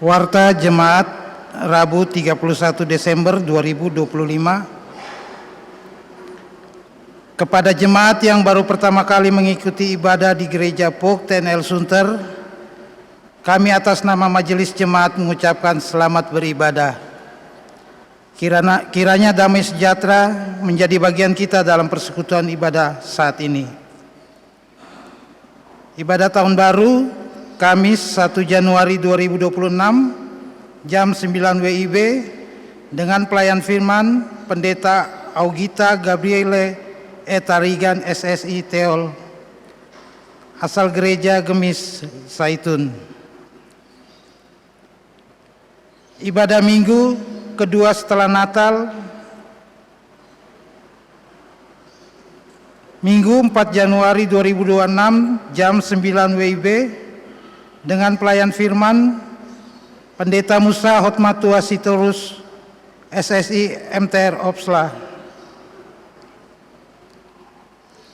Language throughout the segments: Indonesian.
Warta Jemaat Rabu 31 Desember 2025. Kepada jemaat yang baru pertama kali mengikuti ibadah di Gereja Pok Ten El Sunter, kami atas nama Majelis Jemaat mengucapkan selamat beribadah. Kiranya damai sejahtera menjadi bagian kita dalam persekutuan ibadah saat ini. Ibadah Tahun Baru Kamis 1 Januari 2026 jam 9 WIB dengan pelayan firman Pendeta Augita Gabriele Etarigan SSI Teol asal Gereja Gemis Saitun. Ibadah Minggu kedua setelah Natal, Minggu 4 Januari 2026 jam 9 WIB dengan pelayan firman Pendeta Musa Hotmatua Sitorus SSI MTR Opsla.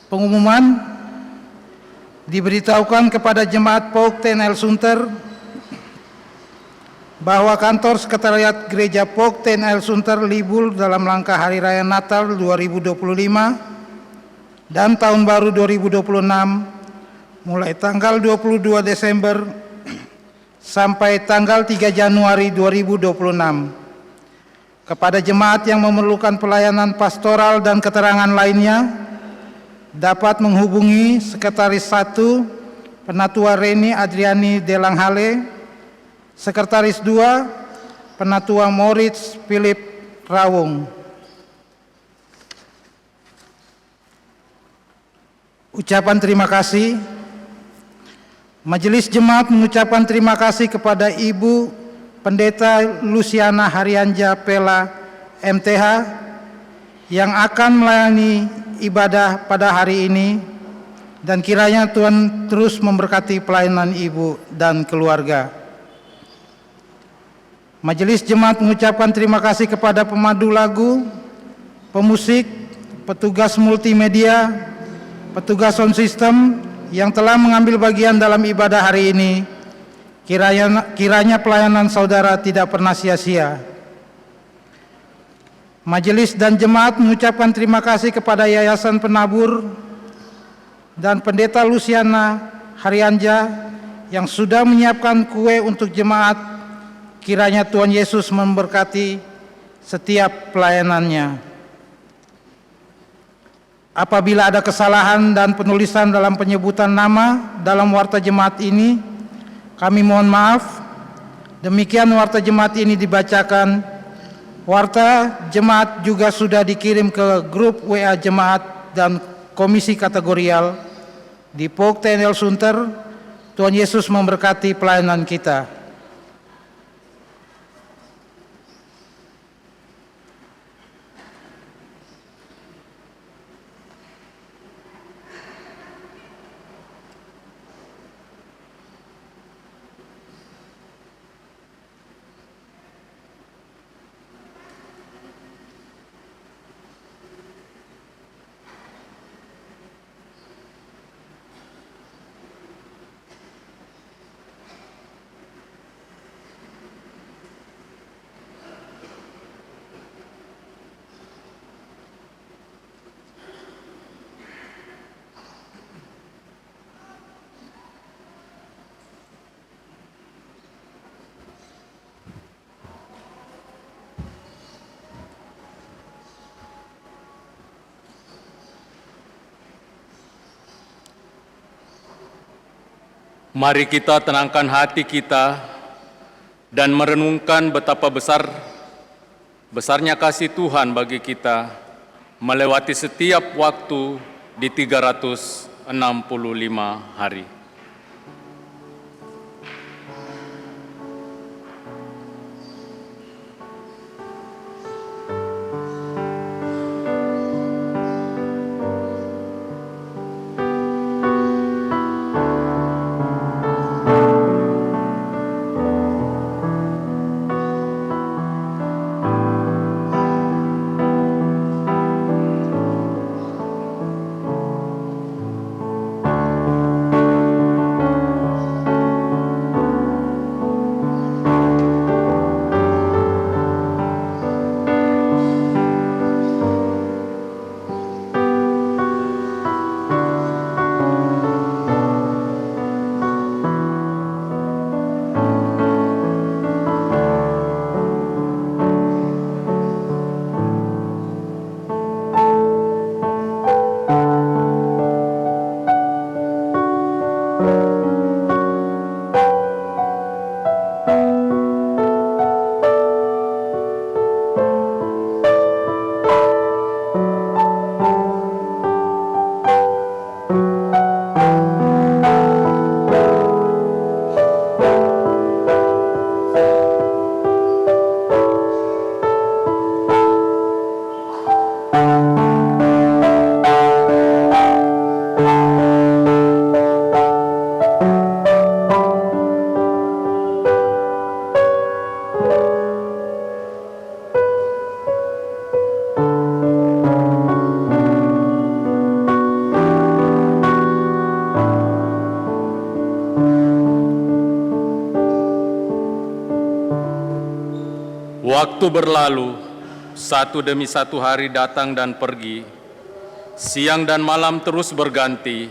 Pengumuman diberitahukan kepada jemaat Pok Ten El Sunter bahwa kantor sekretariat Gereja Pok Ten El Sunter libur dalam rangka Hari Raya Natal 2025 dan Tahun Baru 2026 mulai tanggal 22 Desember sampai tanggal 3 Januari 2026. Kepada jemaat yang memerlukan pelayanan pastoral dan keterangan lainnya, dapat menghubungi Sekretaris 1 Penatua Reni Adriani Delanghale, Sekretaris 2 Penatua Moritz Philip Rawung. Ucapan terima kasih. Majelis Jemaat mengucapkan terima kasih kepada Ibu Pendeta Luciana Harianja Pela MTH yang akan melayani ibadah pada hari ini, dan kiranya Tuhan terus memberkati pelayanan Ibu dan keluarga. Majelis Jemaat mengucapkan terima kasih kepada pemandu lagu, pemusik, petugas multimedia, petugas sound system yang telah mengambil bagian dalam ibadah hari ini. Kiranya pelayanan saudara tidak pernah sia-sia. Majelis dan jemaat mengucapkan terima kasih kepada Yayasan Penabur dan Pendeta Luciana Harianja yang sudah menyiapkan kue untuk jemaat. Kiranya Tuhan Yesus memberkati setiap pelayanannya. Apabila ada kesalahan dan penulisan dalam penyebutan nama dalam warta jemaat ini, kami mohon maaf. Demikian warta jemaat ini dibacakan. Warta jemaat juga sudah dikirim ke grup WA jemaat dan komisi kategorial di Pok Ten El Sunter. Tuhan Yesus memberkati pelayanan kita. Mari kita tenangkan hati kita dan merenungkan betapa besarnya kasih Tuhan bagi kita melewati setiap waktu di 365 hari. Waktu berlalu, satu demi satu hari datang dan pergi, siang dan malam terus berganti,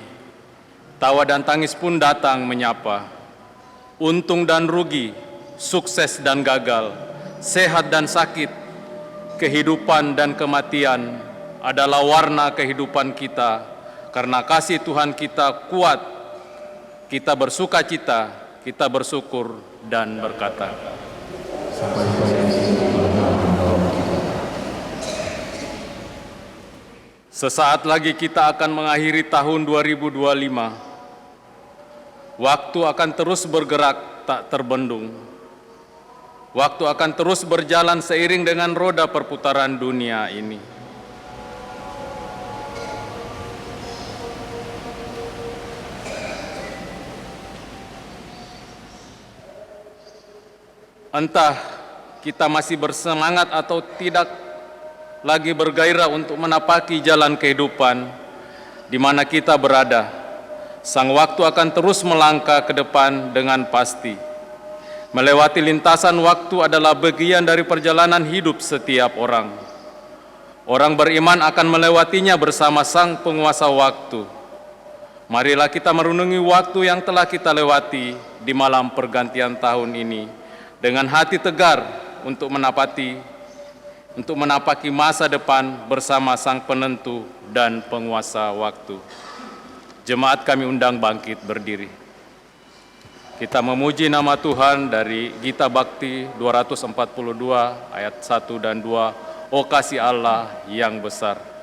tawa dan tangis pun datang menyapa. Untung dan rugi, sukses dan gagal, sehat dan sakit, kehidupan dan kematian adalah warna kehidupan kita. Karena kasih Tuhan kita kuat, kita bersuka cita, kita bersyukur dan berkata, sesaat lagi kita akan mengakhiri tahun 2025. Waktu akan terus bergerak tak terbendung. Waktu akan terus berjalan seiring dengan roda perputaran dunia ini. Entah kita masih bersemangat atau tidak lagi bergairah untuk menapaki jalan kehidupan di mana kita berada, sang waktu akan terus melangkah ke depan dengan pasti. Melewati lintasan waktu adalah bagian dari perjalanan hidup setiap orang. Orang beriman akan melewatinya bersama sang penguasa waktu. Marilah kita merenungi waktu yang telah kita lewati di malam pergantian tahun ini dengan hati tegar untuk menapaki masa depan bersama sang penentu dan penguasa waktu. Jemaat kami undang bangkit berdiri. Kita memuji nama Tuhan dari Gita Bakti 242 ayat 1 dan 2. O kasih Allah yang besar.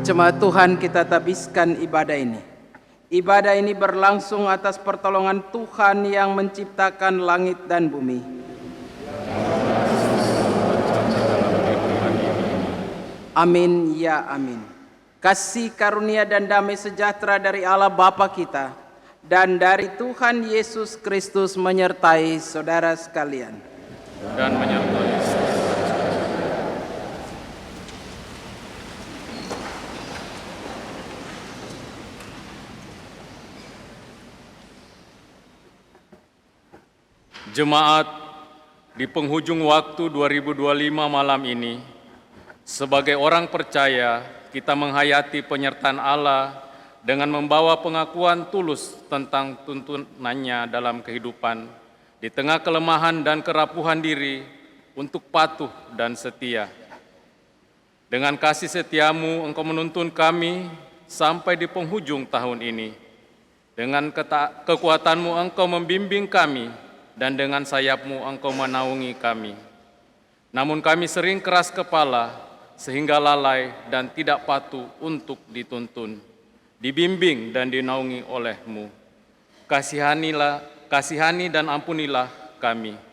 Jemaat Tuhan, kita tabiskan ibadah ini. Ibadah ini berlangsung atas pertolongan Tuhan yang menciptakan langit dan bumi. Amin ya amin. Kasih karunia dan damai sejahtera dari Allah Bapa kita dan dari Tuhan Yesus Kristus menyertai saudara sekalian. Dan menyertai. Jemaat di penghujung waktu 2025 malam ini, sebagai orang percaya, kita menghayati penyertaan Allah dengan membawa pengakuan tulus tentang tuntunannya dalam kehidupan, di tengah kelemahan dan kerapuhan diri untuk patuh dan setia. Dengan kasih setiamu, Engkau menuntun kami sampai di penghujung tahun ini. Dengan kekuatanmu Engkau membimbing kami, dan dengan sayapmu Engkau menaungi kami. Namun kami sering keras kepala, sehingga lalai dan tidak patuh untuk dituntun, dibimbing dan dinaungi oleh-Mu. Kasihani dan ampunilah kami.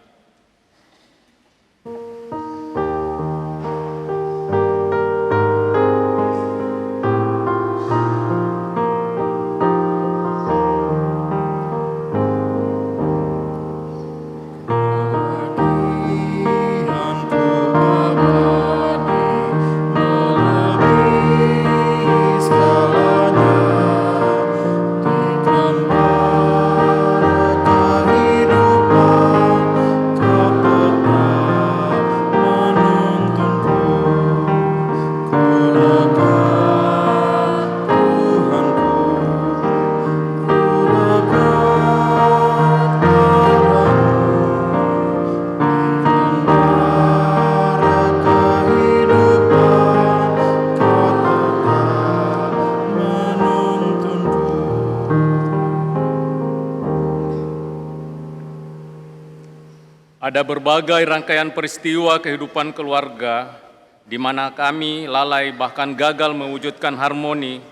Ada berbagai rangkaian peristiwa kehidupan keluarga di mana kami lalai bahkan gagal mewujudkan harmoni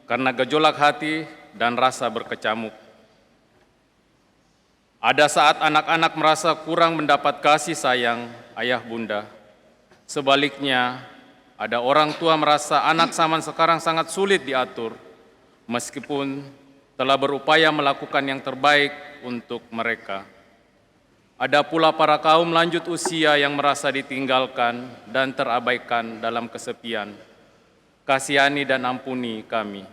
karena gejolak hati dan rasa berkecamuk. Ada saat anak-anak merasa kurang mendapat kasih sayang ayah bunda. Sebaliknya, ada orang tua merasa anak zaman sekarang sangat sulit diatur, meskipun telah berupaya melakukan yang terbaik untuk mereka. Ada pula para kaum lanjut usia yang merasa ditinggalkan dan terabaikan dalam kesepian. Kasihani dan ampuni kami.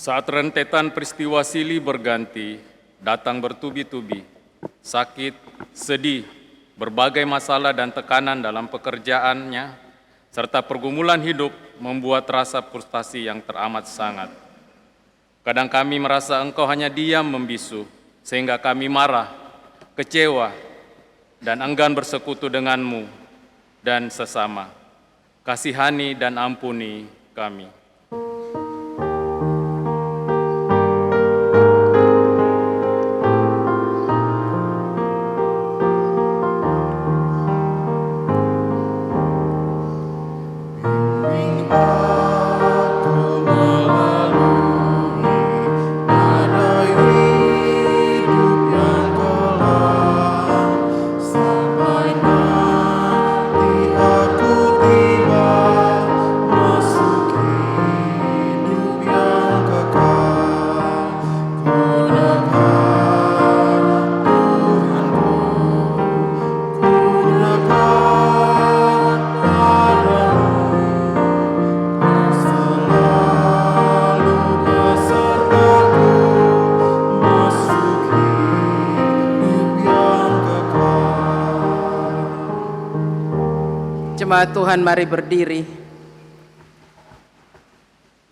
Saat rentetan peristiwa silih berganti, datang bertubi-tubi, sakit, sedih, berbagai masalah dan tekanan dalam pekerjaannya, serta pergumulan hidup membuat rasa frustasi yang teramat sangat. Kadang kami merasa Engkau hanya diam membisu, sehingga kami marah, kecewa, dan enggan bersekutu denganmu dan sesama. Kasihani dan ampuni kami. Jemaat Tuhan, mari berdiri.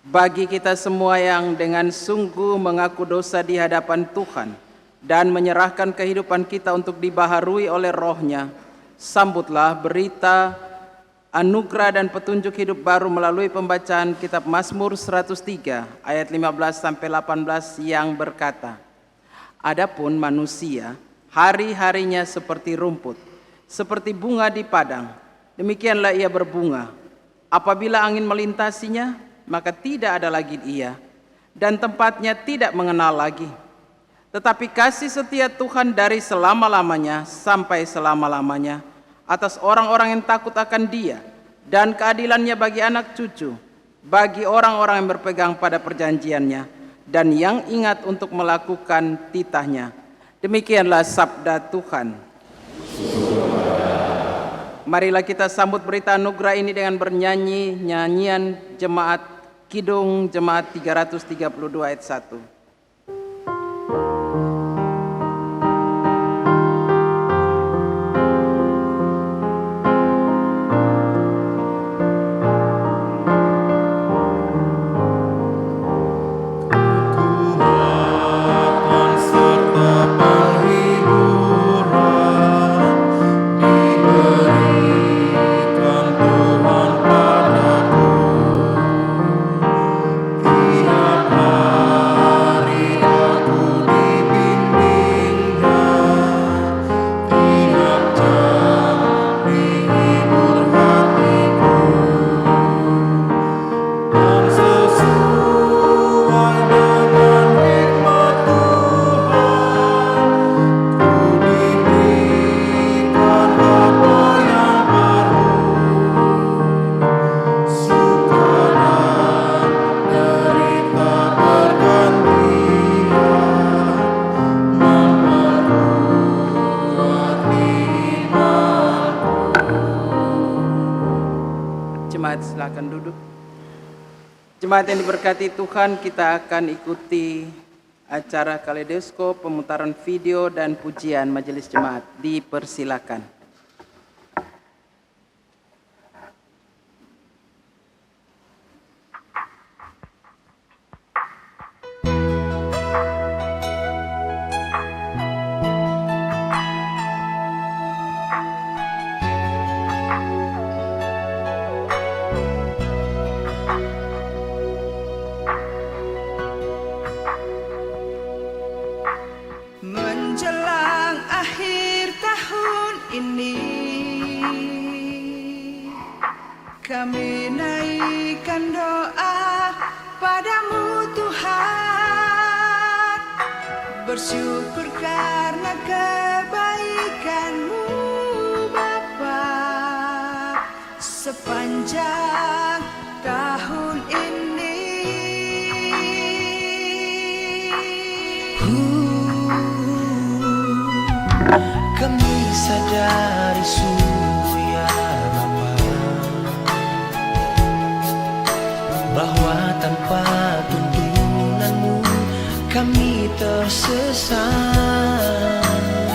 Bagi kita semua yang dengan sungguh mengaku dosa di hadapan Tuhan dan menyerahkan kehidupan kita untuk dibaharui oleh Roh-Nya, sambutlah berita anugerah dan petunjuk hidup baru melalui pembacaan kitab Mazmur 103 ayat 15 sampai 18 yang berkata, "Adapun manusia, hari-harinya seperti rumput, seperti bunga di padang, demikianlah ia berbunga. Apabila angin melintasinya, maka tidak ada lagi ia, dan tempatnya tidak mengenal lagi. Tetapi kasih setia Tuhan dari selama-lamanya sampai selama-lamanya atas orang-orang yang takut akan Dia, dan keadilannya bagi anak cucu, bagi orang-orang yang berpegang pada perjanjiannya, dan yang ingat untuk melakukan titahnya." Demikianlah sabda Tuhan. Marilah kita sambut berita anugerah ini dengan bernyanyi nyanyian jemaat Kidung Jemaat 332 ayat 1. Jemaat silakan duduk. Jemaat yang diberkati Tuhan, kita akan ikuti acara kaleidoskop, pemutaran video dan pujian majelis jemaat. Dipersilakan. Menjelang akhir tahun ini, kami naikkan doa padamu Tuhan, bersyukur karena kebaikan-Mu Bapa sepanjang tahun ini. Kami sadari sungguh ya Bapa, bahwa tanpa tuntunan-Mu kami tersesat.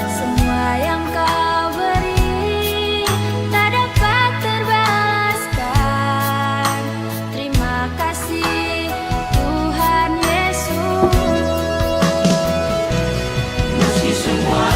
Semua yang Kau beri tak dapat terbalaskan. Terima kasih Tuhan Yesus. Meski semua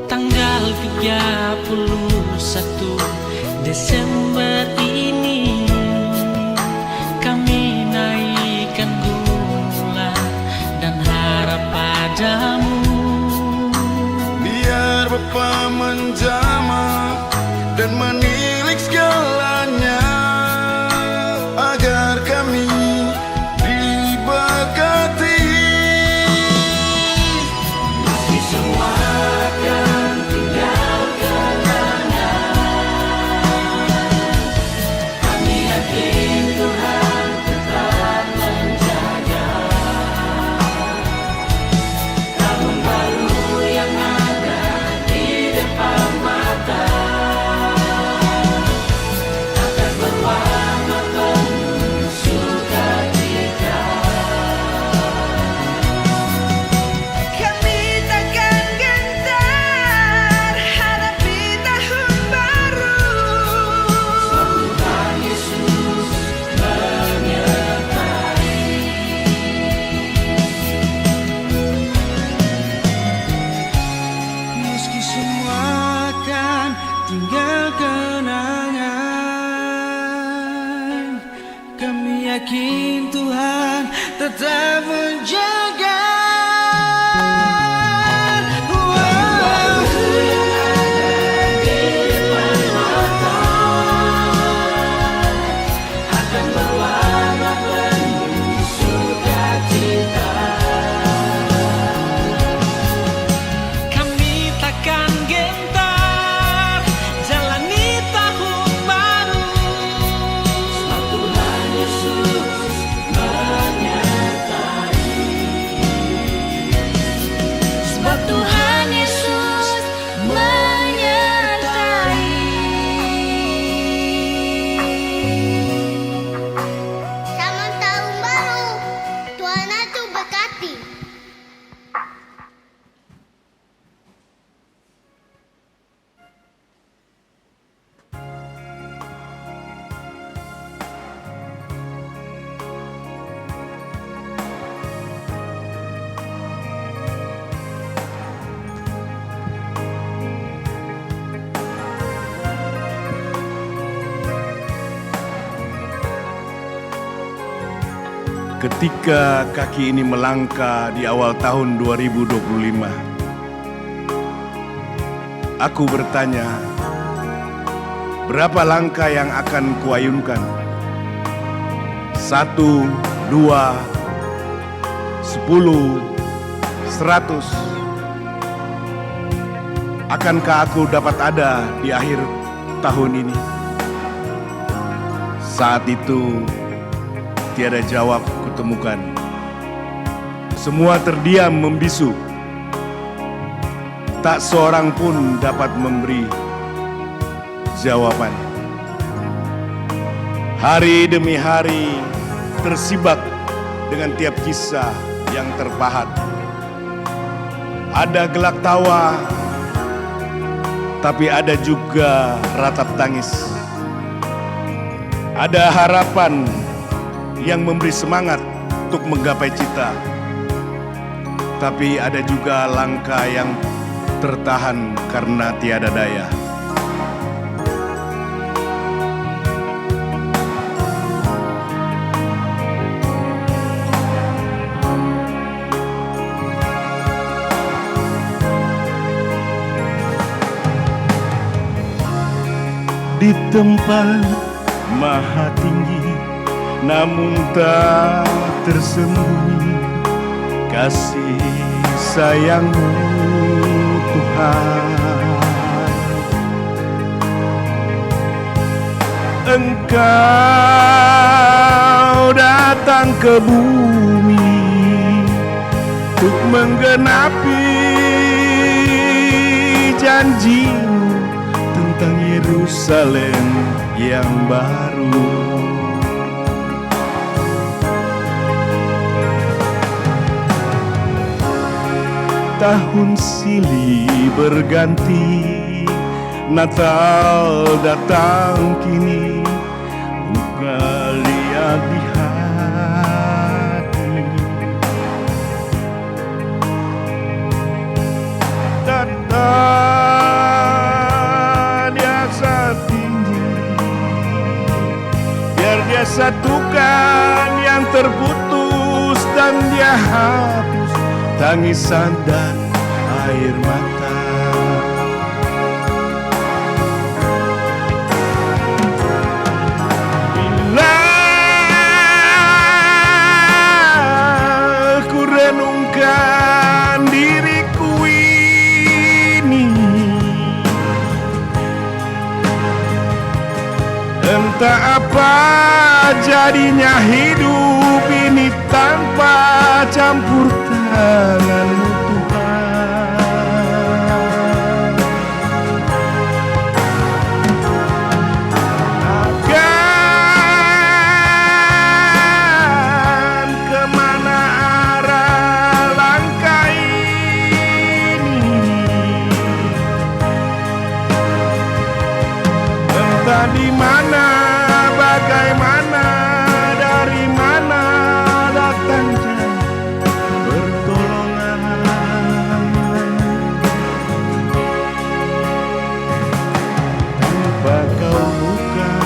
tanggal 31 Desember ini kami naikkan gula dan harap padamu. Biar rupa menjamah dan menilik segalanya, agar kami diberkati. Meski semua akan tinggal kenangan, kami yakin Tuhan tetap menjaga. Tahun baru yang ada di depan mata akan berwarna penuh sukacita. Kami takkan gentar hadapi tahun baru. Tuhan Yesus menyertai. Meski semua akan tinggal kenangan, kami yakin Tuhan tetap menjaga. Akan berwarna penuh sukacita. Kami takkan gentar jalani tahun baru. Sebab Tuhan Yesus menyertai. Sebab Tuhan Yesus menyertai. Selamat tahun baru. Tuhan Yesus berkati. Ketika kaki ini melangkah di awal tahun 2025, aku bertanya, berapa langkah yang akan kuayunkan? 1, 2, 10, 100. Akankah aku dapat ada di akhir tahun ini? Saat itu tiada jawab kutemukan. Semua terdiam membisu. Tak seorang pun dapat memberi jawaban. Hari demi hari tersibak dengan tiap kisah yang terpahat. Ada gelak tawa, tapi ada juga ratap tangis. Ada harapan yang memberi semangat untuk menggapai cita, tapi ada juga langkah yang tertahan karena tiada daya. Di tempat maha tinggi, namun tak tersembunyi kasih sayang-Mu Tuhan. Engkau datang ke bumi untuk menggenapi janji-Mu tentang Yerusalem yang baru. Tahun silih berganti, Natal datang kini, buka lihat di hati. Datang Dia setinggi, biar Dia satukan yang terputus dan Dia hapus tangisan dan air mata. renungkan diriku ini, entah apa jadinya hidup ini tanpa campur tangan-Mu Tuhan. Akan kemana arah langkah ini, entah di mana, bagaimana, dari mana datangnya pertolongan. Tanpa Kau bukan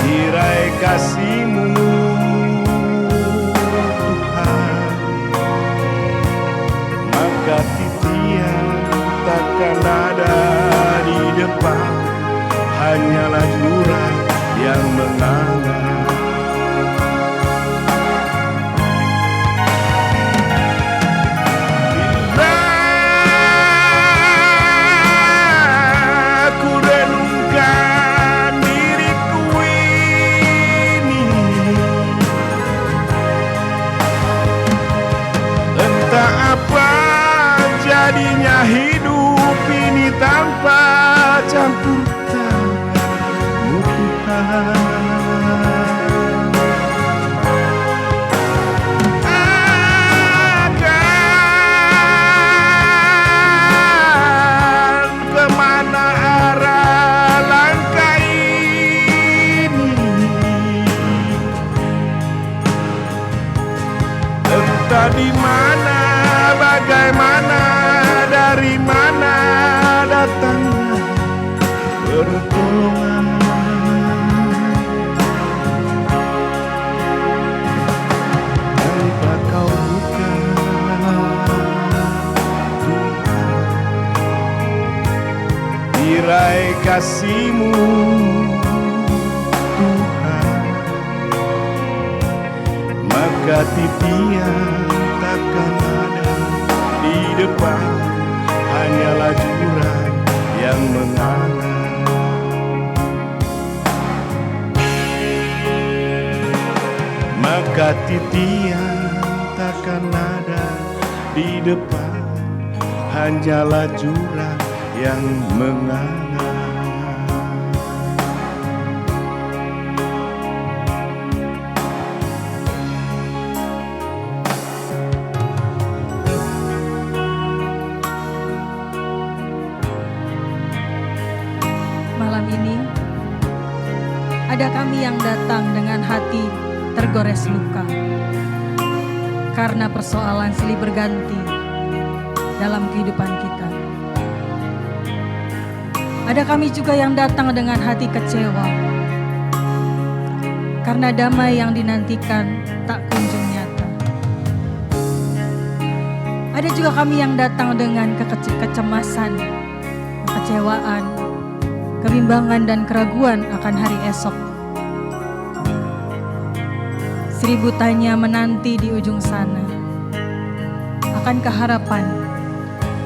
tirai kasih-Mu Tuhan, maka titian takkan ada di depan, hanyalah jurang yang menganga. Bila ku renungkan diriku ini, entah apa jadinya hidup ini tanpa campur tangan-Mu Tuhan. Akan kemana arah langkah ini, entah di mana, bagaimana, dari mana datangnya pertolongan. Tanpa Kau bukan Tuhan, tirai kasih-Mu Tuhan, maka titian takkan ada di depan, hanyalah jurang yang menganga. Maka titian takkan ada di depan, hanyalah jurang yang menganga. Malam ini ada kami yang datang dengan hati tergores luka karena persoalan silih berganti dalam kehidupan kita. Ada kami juga yang datang dengan hati kecewa karena damai yang dinantikan tak kunjung nyata. Ada juga kami yang datang dengan kecemasan, kekecewaan, kebimbangan dan keraguan akan hari esok. Seribu tanya menanti di ujung sana. Akankah harapan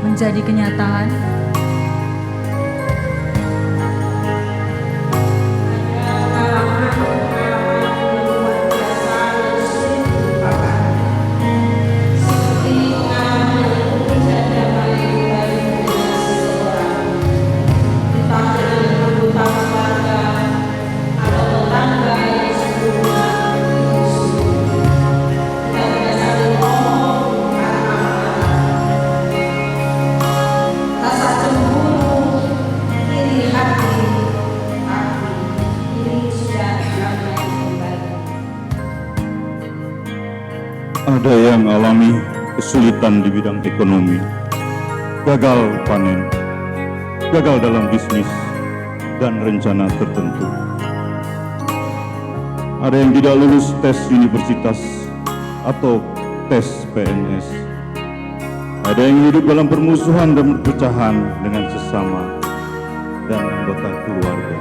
menjadi kenyataan? Ada yang alami kesulitan di bidang ekonomi, gagal panen, gagal dalam bisnis dan rencana tertentu. Ada yang tidak lulus tes universitas atau tes PNS. Ada yang hidup dalam permusuhan dan perpecahan dengan sesama dan anggota keluarga.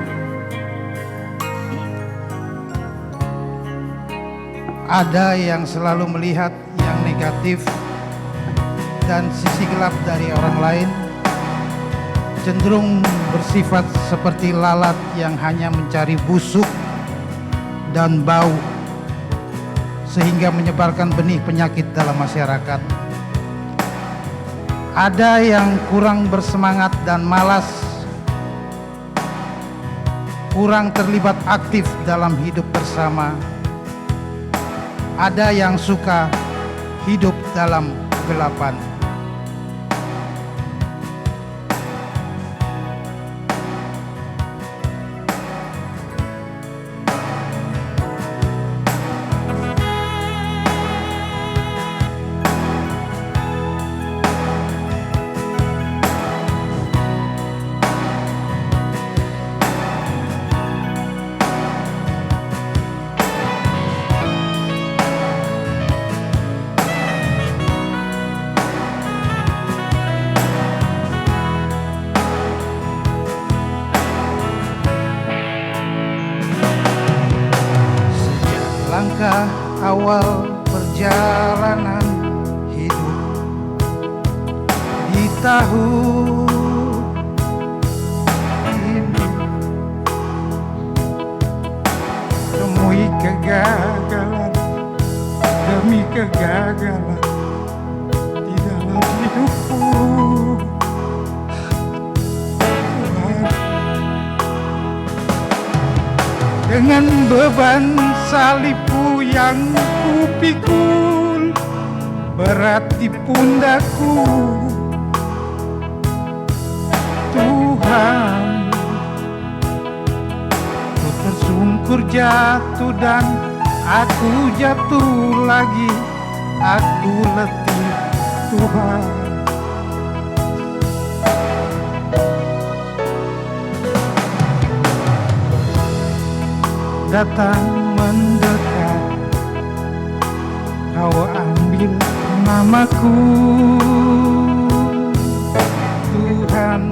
Ada yang selalu melihat yang negatif dan sisi gelap dari orang lain, cenderung bersifat seperti lalat yang hanya mencari busuk dan bau, sehingga menyebarkan benih penyakit dalam masyarakat. Ada yang kurang bersemangat dan malas, kurang terlibat aktif dalam hidup bersama. Ada yang suka hidup dalam kegelapan. Langkah awal perjalanan hidup di tahun ini, temui kegagalan demi kegagalan di dalam hidupku. Dengan beban salibku yang kupikul berat di pundakku, Tuhan, ku tersungkur jatuh dan aku jatuh lagi, aku letih, Tuhan. Datang mendekat, kau ambil namaku, Tuhan.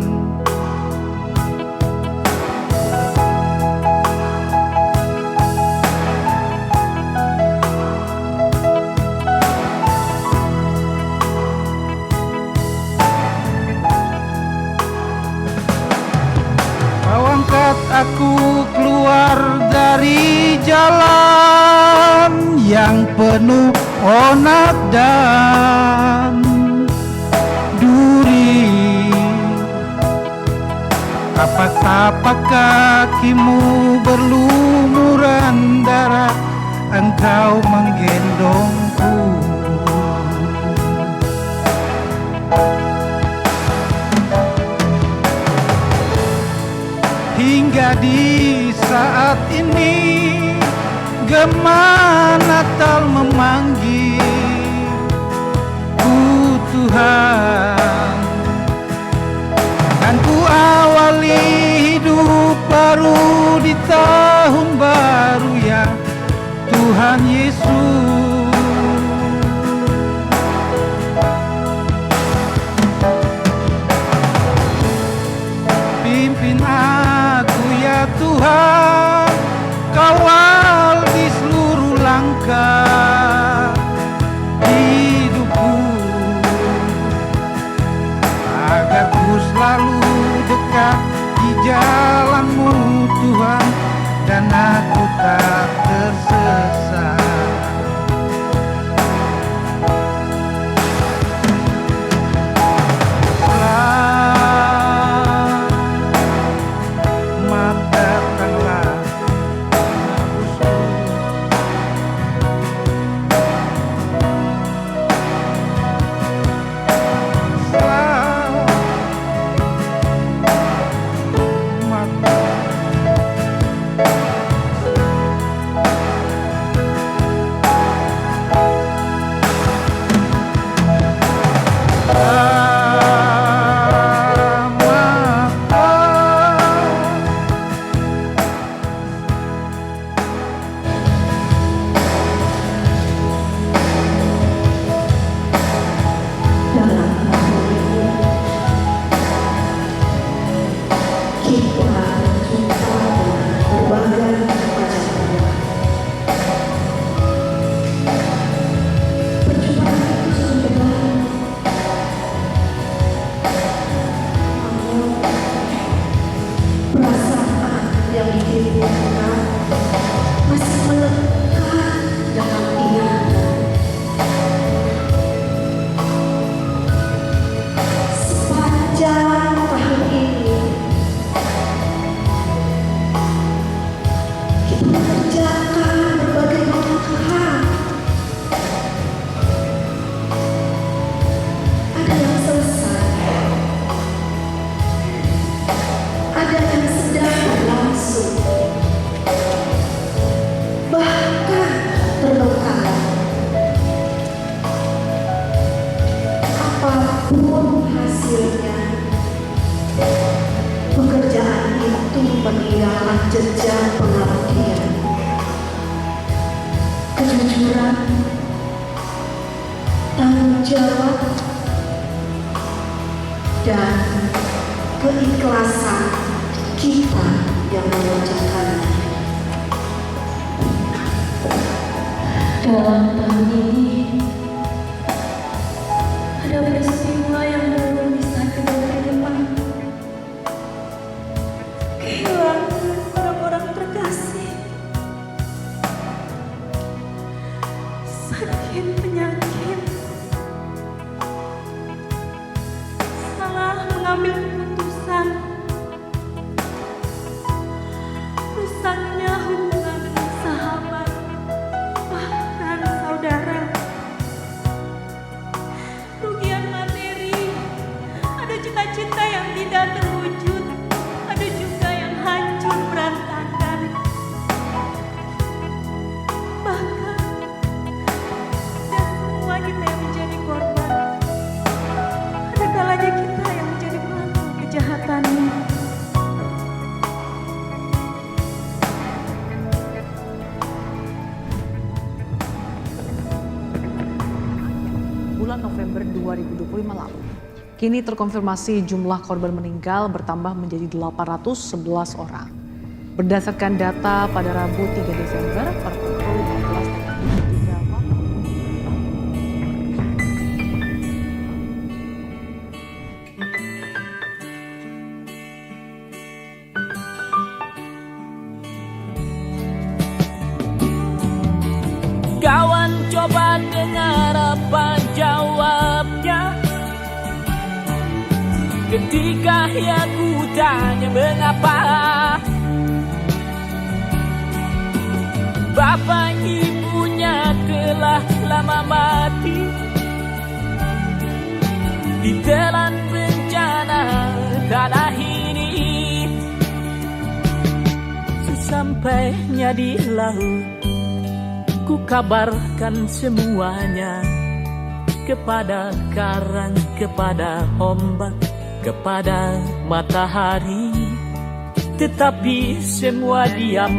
Kau angkat aku keluar dari jalan yang penuh onak dan duri. Tapak-tapak kakimu berlumuran darah, engkau menggendongku. Hingga di saat ini gema Natal memanggil ku, Tuhan. Dan ku awali hidup baru di tahun baru ya Tuhan Yesus. Pimpin aku ya Tuhan, kawal di seluruh langkah hidupku, agar ku selalu dekat di jalan-Mu Tuhan, dan aku tak tersesat. kejujuran, tanggung jawab, dan keikhlasan kita yang mengerjakannya. Dalam tahun ini, ada peristiwa yang belum bisa kita terima. Kehilangan orang-orang terkasih, sakit penyakit, salah mengambil keputusan, rusaknya hubungan dengan sahabat, bahkan saudara, kerugian materi, ada cita-cita yang tidak terwujud, ada juga yang hancur berantakan. Bahkan dan semua kita yang menjadi korban, ada kalanya kita yang menjadi pelaku kejahatannya. Bulan November 2025 lalu, kini terkonfirmasi jumlah korban meninggal bertambah menjadi 811 orang. Berdasarkan data pada Rabu 3 Desember per pukul 15.23 waktu Kawan coba dengar apa jawabnya ketika aku tanya mengapa bapak ibunya telah lama mati ditelan bencana tanah ini. Sesampainya di laut, ku kabarkan semuanya kepada karang, kepada ombak, kepada matahari. Tetapi semua diam,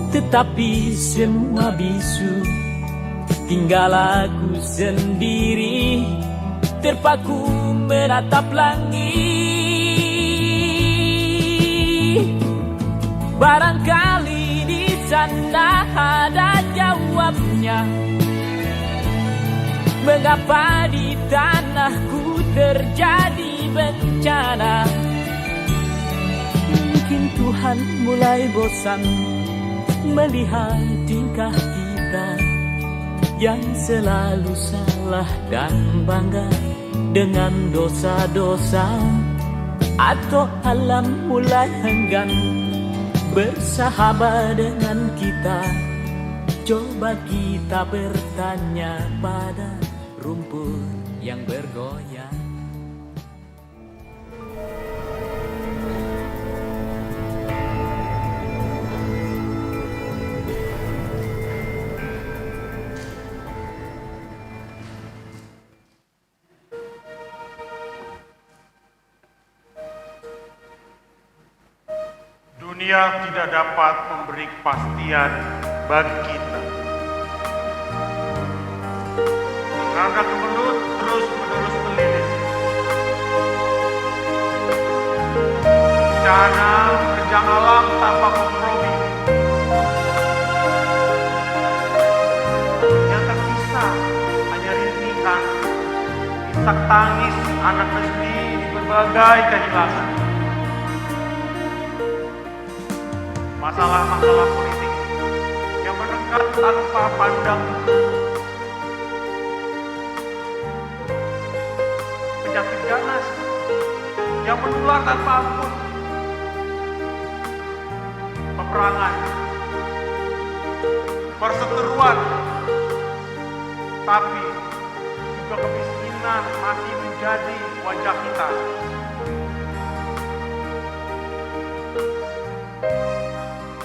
tetapi semua bisu. Tinggal aku sendiri, terpaku menatap langit. Barangkali di sana ada jawabnya, mengapa di tanahku terjadi bencana. Mungkin Tuhan mulai bosan melihat tingkah kita yang selalu salah dan bangga dengan dosa-dosa, atau alam mulai enggan bersahabat dengan kita. Coba kita bertanya pada rumput yang bergoyang. Dunia tidak dapat memberi kepastian bagi kita, karena kemelut terus-menerus melilit. Bencana menerjang alam tanpa kompromi. Yang tersisa hanya rintihan, isak tangis anak negeri di berbagai kehilangan. Masalah-masalah politik yang mendekat tanpa pandang bulu. Penyakit ganas yang menular tanpa ampun. Peperangan, perseteruan, tapi juga kemiskinan masih menjadi wajah kita.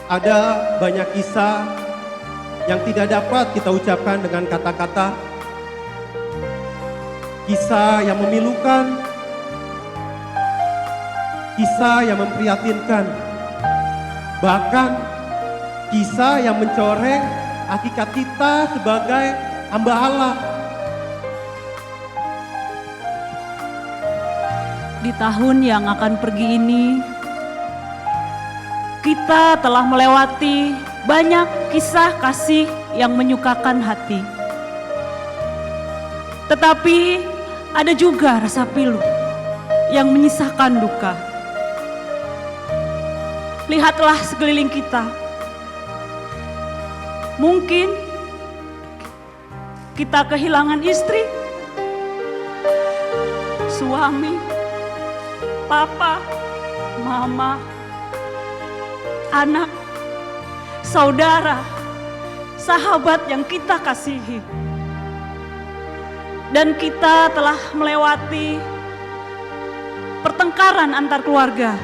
Ada banyak kisah yang tidak dapat kita ucapkan dengan kata-kata. Kisah yang memilukan, kisah yang memprihatinkan, bahkan kisah yang mencoreng hakikat kita sebagai hamba Allah. Di tahun yang akan pergi ini, kita telah melewati banyak kisah kasih yang menyukakan hati. Tetapi ada juga rasa pilu yang menyisakan duka. Lihatlah sekeliling kita. Mungkin kita kehilangan istri, suami, papa, mama, anak, saudara, sahabat yang kita kasihi. Dan kita telah melewati pertengkaran antar keluarga,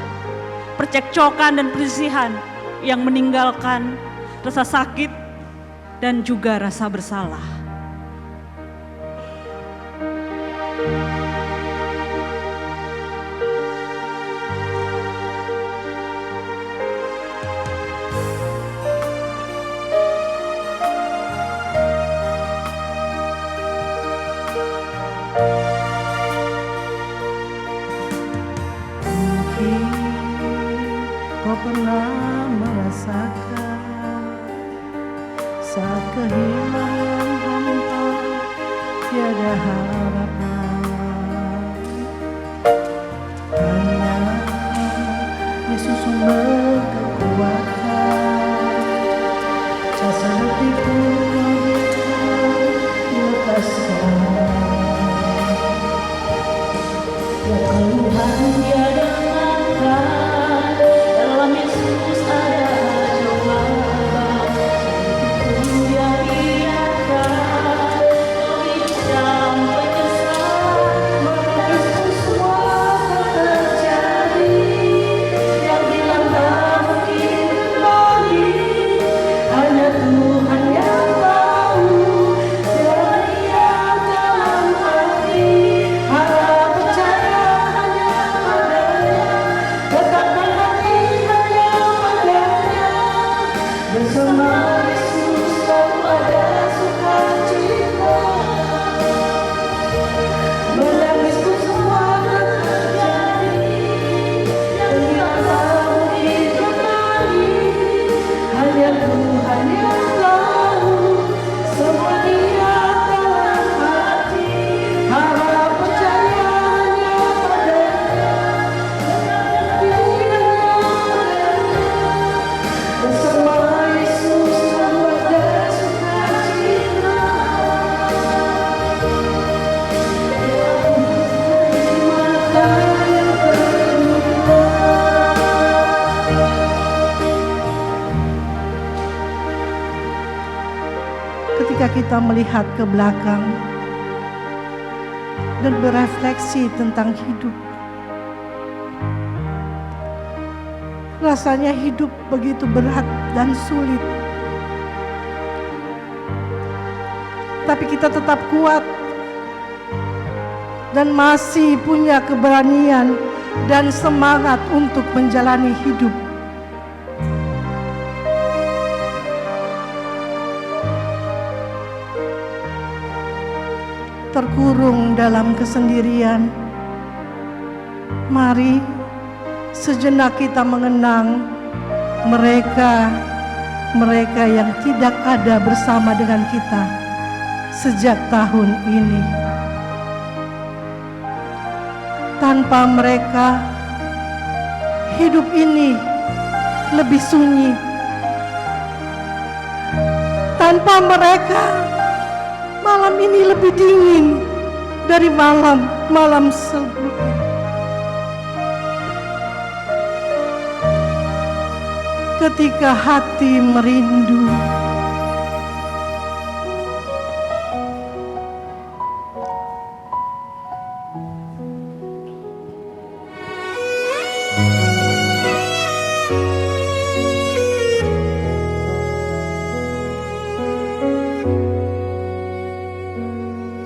percekcokan dan perselisihan yang meninggalkan rasa sakit dan juga rasa bersalah. Kau pernah merasakan saat kehilangan hampa tiada harapan. Hanya Yesus sumber kekuatan. Jasa hatiku lepaskan. Ya keluhan tiada makan. Dalam Yesus ada jawaban. Hidupku dia biarkan kau hidup sampai kesan. Yesus semua terjadi yang bilang tak mungkin kembali. Hanya Tuhan yang tahu dari yang dalam hati. Harap percaya hanya padanya. Letakkan hati hanya padanya. Bersama Yesus selalu ada sukacita. Menangis pun semua akan terjadi. Yang hilang tak mungkin kembali. Hanya Tuhan yang tahu semua dia dalam hati. Harap percaya hanya padanya. Bersama Yesus selalu ada sukacita. Mata yang terbuka. Ketika kita melihat ke belakang dan berefleksi tentang hidup, rasanya hidup begitu berat dan sulit. Tapi kita tetap kuat dan masih punya keberanian dan semangat untuk menjalani hidup. Terkurung dalam kesendirian, mari sejenak kita mengenang mereka yang tidak ada bersama dengan kita sejak tahun ini. Tanpa mereka, hidup ini lebih sunyi. Tanpa mereka, malam ini lebih dingin dari malam-malam sebelumnya. Ketika hati merindu,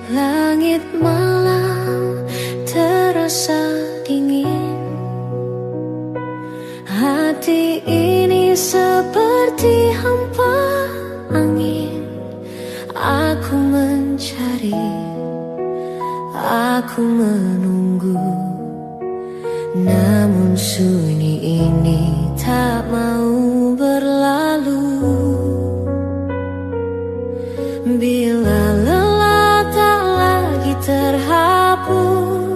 langit malam terasa dingin. Hati ini seperti hampa angin. Aku mencari, aku menunggu, namun sunyi ini tak mau berlalu. Bila lelah tak lagi terhapus,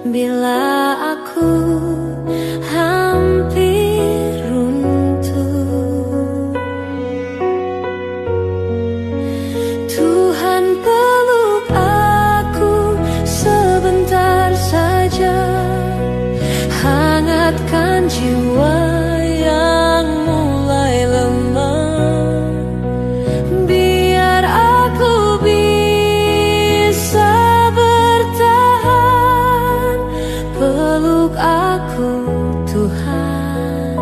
bila aku hampir runtuh, Tuhan peluk aku sebentar saja, hangatkan jiwa yang mulai lemah, biar aku bisa bertahan. Peluk aku Tuhan,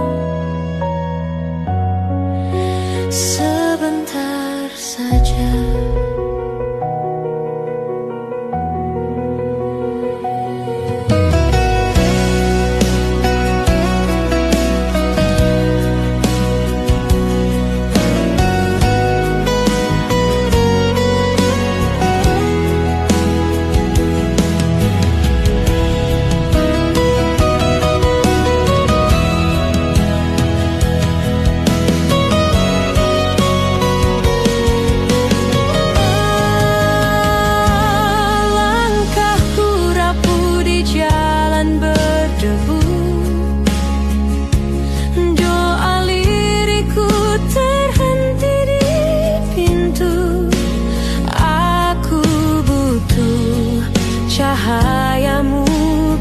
sebentar saja. Langkahku rapuh di jalan berdebu, doa liriku terhenti di pintu. Aku butuh cahayamu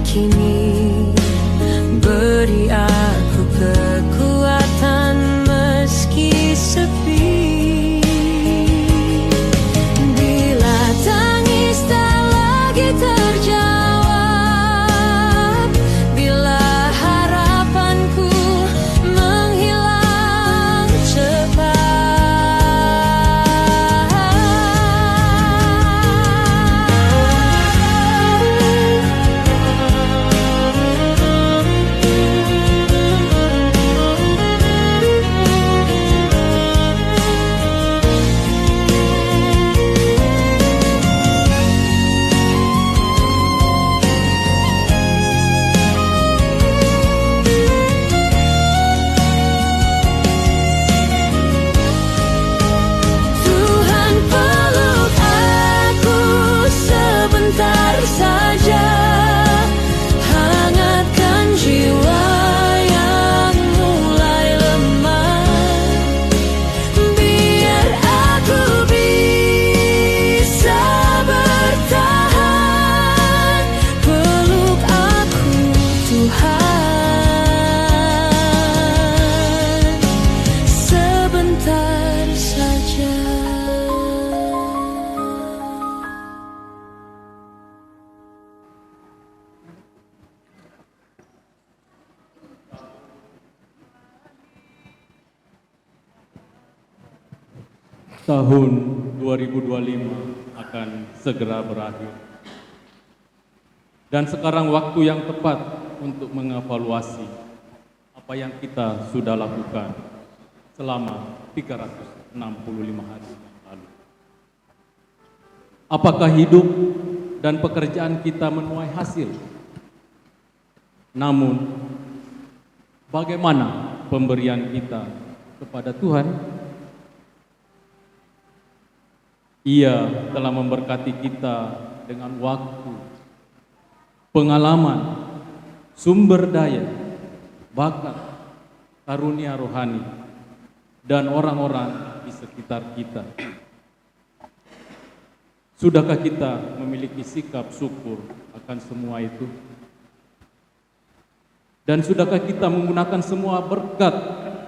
kini, beri aku kekuatan meski sepi. Bila tangis tak lagi terjawab, bila harapanku menghilang Tuhan peluk aku sebentar saja, hangatkan jiwa yang mulai lemah, biar aku bisa bertahan. Peluk aku Tuhan, sebentar saja. Tahun 2025 akan segera berakhir. Dan sekarang waktu yang tepat untuk mengevaluasi apa yang kita sudah lakukan selama 365 hari yang lalu. Apakah hidup dan pekerjaan kita menuai hasil? Namun, bagaimana pemberian kita kepada Tuhan? Ia telah memberkati kita dengan waktu, pengalaman, sumber daya, bakat, karunia rohani, dan orang-orang di sekitar kita. Sudahkah kita memiliki sikap syukur akan semua itu? Dan sudahkah kita menggunakan semua berkat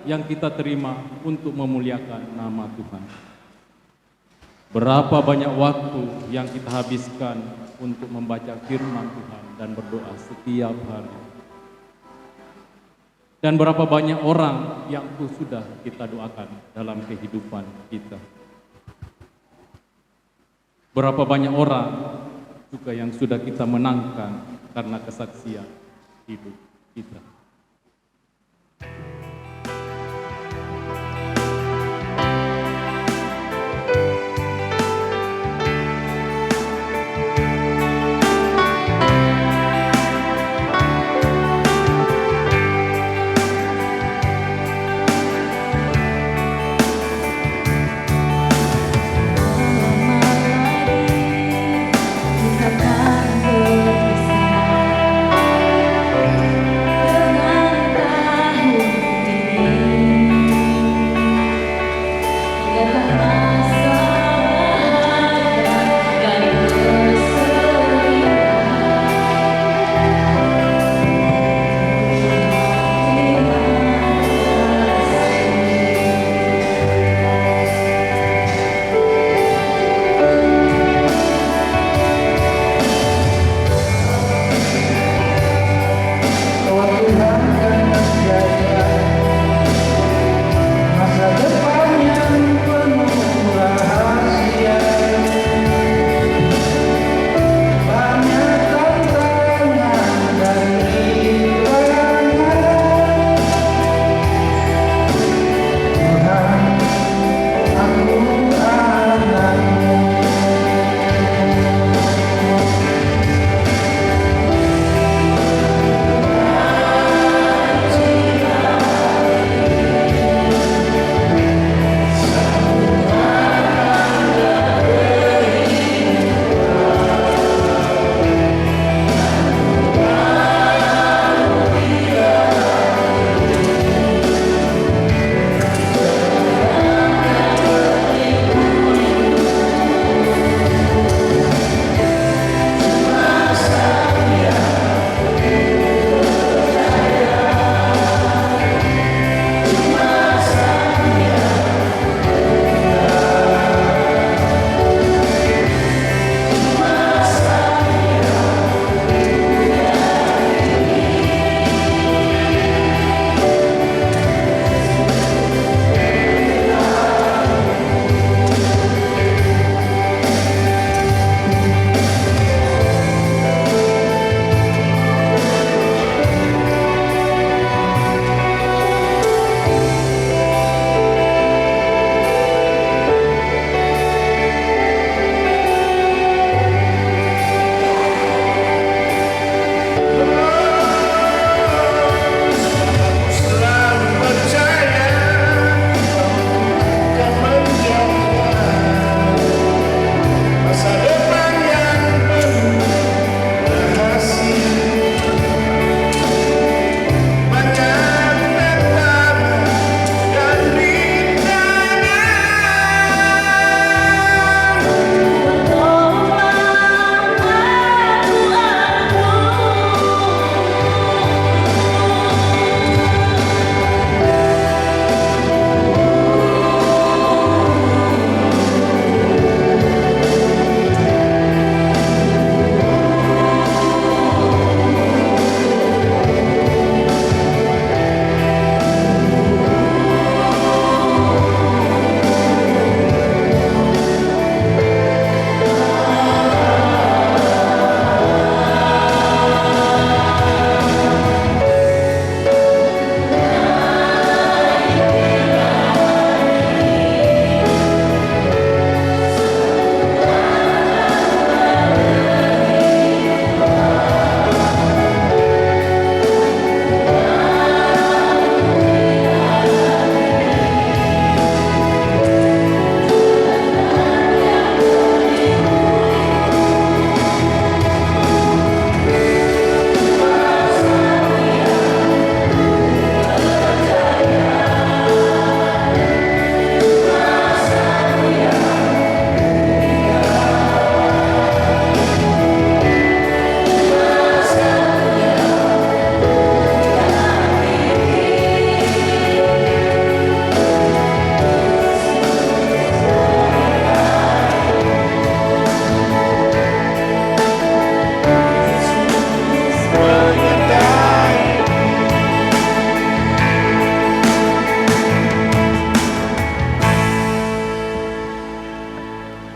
yang kita terima untuk memuliakan nama Tuhan? Berapa banyak waktu yang kita habiskan untuk membaca firman Tuhan dan berdoa setiap hari? Dan berapa banyak orang yang sudah kita doakan dalam kehidupan kita? Berapa banyak orang juga yang sudah kita menangkan karena kesaksian hidup kita?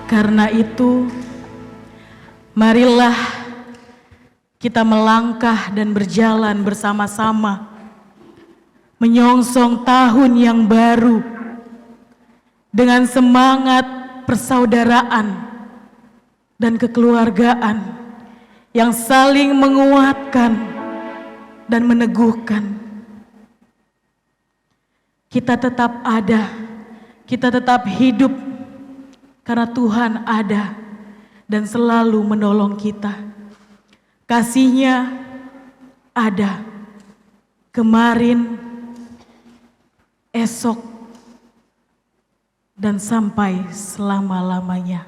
Karena itu, marilah kita melangkah dan berjalan bersama-sama menyongsong tahun yang baru dengan semangat persaudaraan dan kekeluargaan yang saling menguatkan dan meneguhkan. Kita tetap ada, kita tetap hidup karena Tuhan ada dan selalu menolong kita. Kasih-Nya ada kemarin, esok, dan sampai selama-lamanya.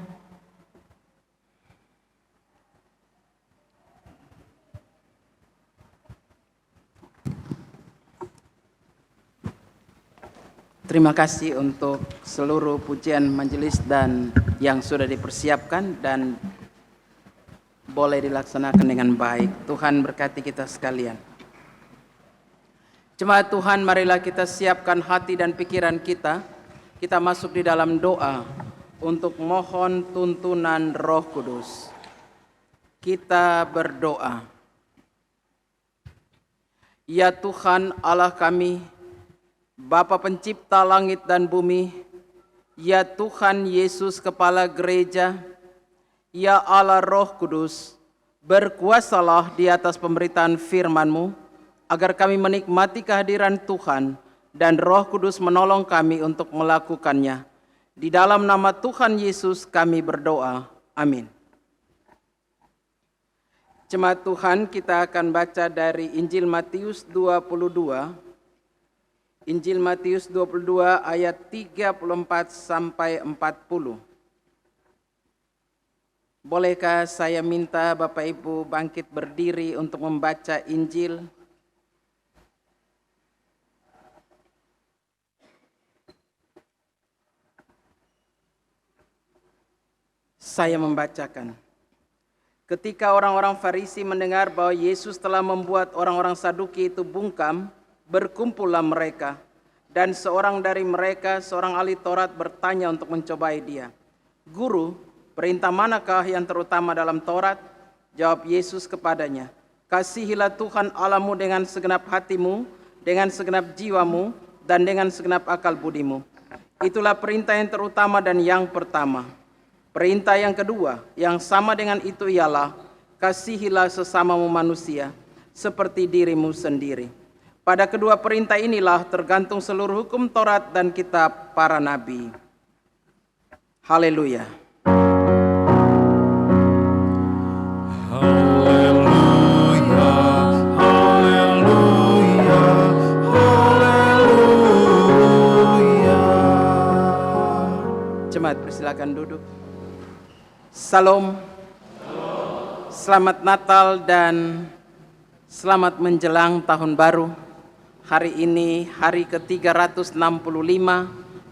Terima kasih untuk seluruh pujian majelis dan yang sudah dipersiapkan dan boleh dilaksanakan dengan baik. Tuhan berkati kita sekalian. Jemaat Tuhan, marilah kita siapkan hati dan pikiran kita. Kita masuk di dalam doa untuk mohon tuntunan Roh Kudus. Kita berdoa. Ya Tuhan Allah kami, Bapa pencipta langit dan bumi, ya Tuhan Yesus Kepala Gereja, ya Allah Roh Kudus, berkuasalah di atas pemberitaan firman-Mu, agar kami menikmati kehadiran Tuhan dan Roh Kudus menolong kami untuk melakukannya. Di dalam nama Tuhan Yesus kami berdoa. Amin. Jemaat Tuhan, kita akan baca dari Injil Matius 22. Injil Matius 22 ayat 34 sampai 40. Bolehkah saya minta Bapak Ibu bangkit berdiri untuk membaca Injil? Saya membacakan. Ketika orang-orang Farisi mendengar bahwa Yesus telah membuat orang-orang Saduki itu bungkam, berkumpullah mereka, dan seorang dari mereka, seorang ahli Taurat, bertanya untuk mencobai dia. Guru, perintah manakah yang terutama dalam Taurat? Jawab Yesus kepadanya, kasihilah Tuhan Allahmu dengan segenap hatimu, dengan segenap jiwamu, dan dengan segenap akal budimu. Itulah perintah yang terutama dan yang pertama. Perintah yang kedua, yang sama dengan itu ialah, kasihilah sesamamu manusia, seperti dirimu sendiri. Pada kedua perintah inilah tergantung seluruh hukum Taurat dan kitab para nabi. Haleluya. Haleluya, haleluya, haleluya. Jemaat persilakan duduk. Salam. Selamat Natal dan selamat menjelang tahun baru. Hari ini hari ke-365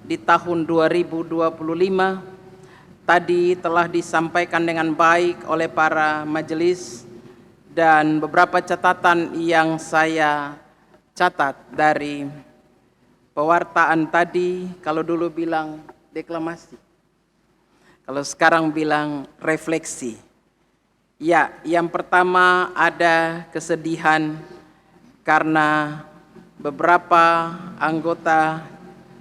di tahun 2025. Tadi telah disampaikan dengan baik oleh para majelis dan beberapa catatan yang saya catat dari pewartaan tadi. Kalau dulu bilang deklamasi, kalau sekarang bilang refleksi. Ya, yang pertama ada kesedihan karena beberapa anggota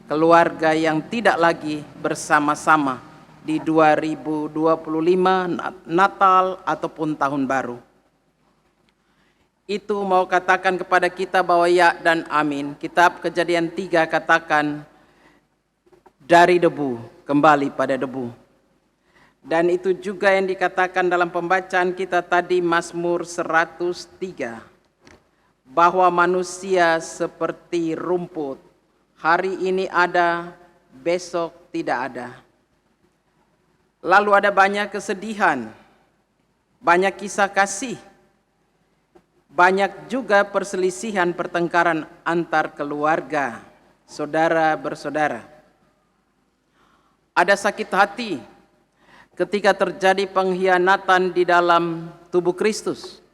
keluarga yang tidak lagi bersama-sama di 2025 Natal ataupun Tahun Baru. Itu mau katakan kepada kita bahwa ya dan amin. Kitab Kejadian 3 katakan dari debu kembali pada debu. Dan itu juga yang dikatakan dalam pembacaan kita tadi Mazmur 103. Bahwa manusia seperti rumput, hari ini ada, besok tidak ada. Lalu ada banyak kesedihan, banyak kisah kasih, banyak juga perselisihan pertengkaran antar keluarga, saudara bersaudara. Ada sakit hati ketika terjadi pengkhianatan di dalam tubuh Kristus.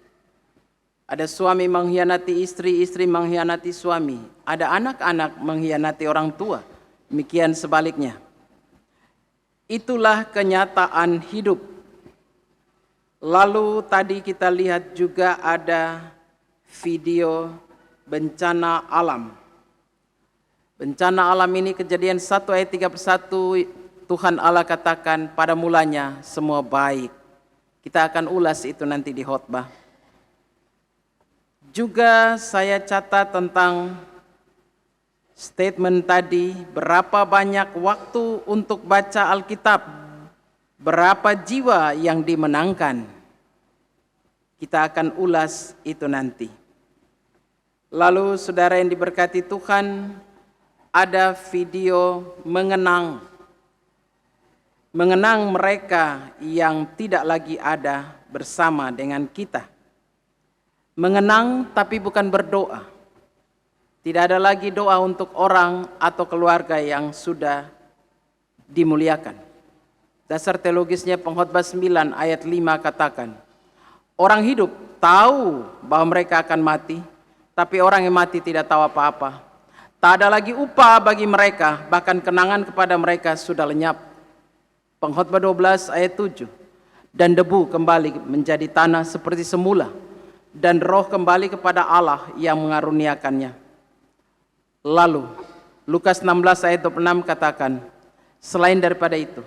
Ada suami mengkhianati istri, istri mengkhianati suami. Ada anak-anak mengkhianati orang tua. Demikian sebaliknya. Itulah kenyataan hidup. Lalu tadi kita lihat juga ada video bencana alam. Bencana alam ini Kejadian 1 ayat 31, Tuhan Allah katakan pada mulanya semua baik. Kita akan ulas itu nanti di khotbah. Juga saya catat tentang statement tadi, berapa banyak waktu untuk baca Alkitab, berapa jiwa yang dimenangkan. Kita akan ulas itu nanti. Lalu saudara yang diberkati Tuhan, ada video mengenang mereka yang tidak lagi ada bersama dengan kita. Mengenang tapi bukan berdoa. Tidak ada lagi doa untuk orang atau keluarga yang sudah dimuliakan. Dasar teologisnya Pengkhotbah 9 ayat 5 katakan, orang hidup tahu bahwa mereka akan mati, tapi orang yang mati tidak tahu apa-apa. Tak ada lagi upah bagi mereka, bahkan kenangan kepada mereka sudah lenyap. Pengkhotbah 12 ayat 7, dan debu kembali menjadi tanah seperti semula, dan roh kembali kepada Allah yang mengaruniakannya. Lalu Lukas 16 ayat 26 katakan, selain daripada itu,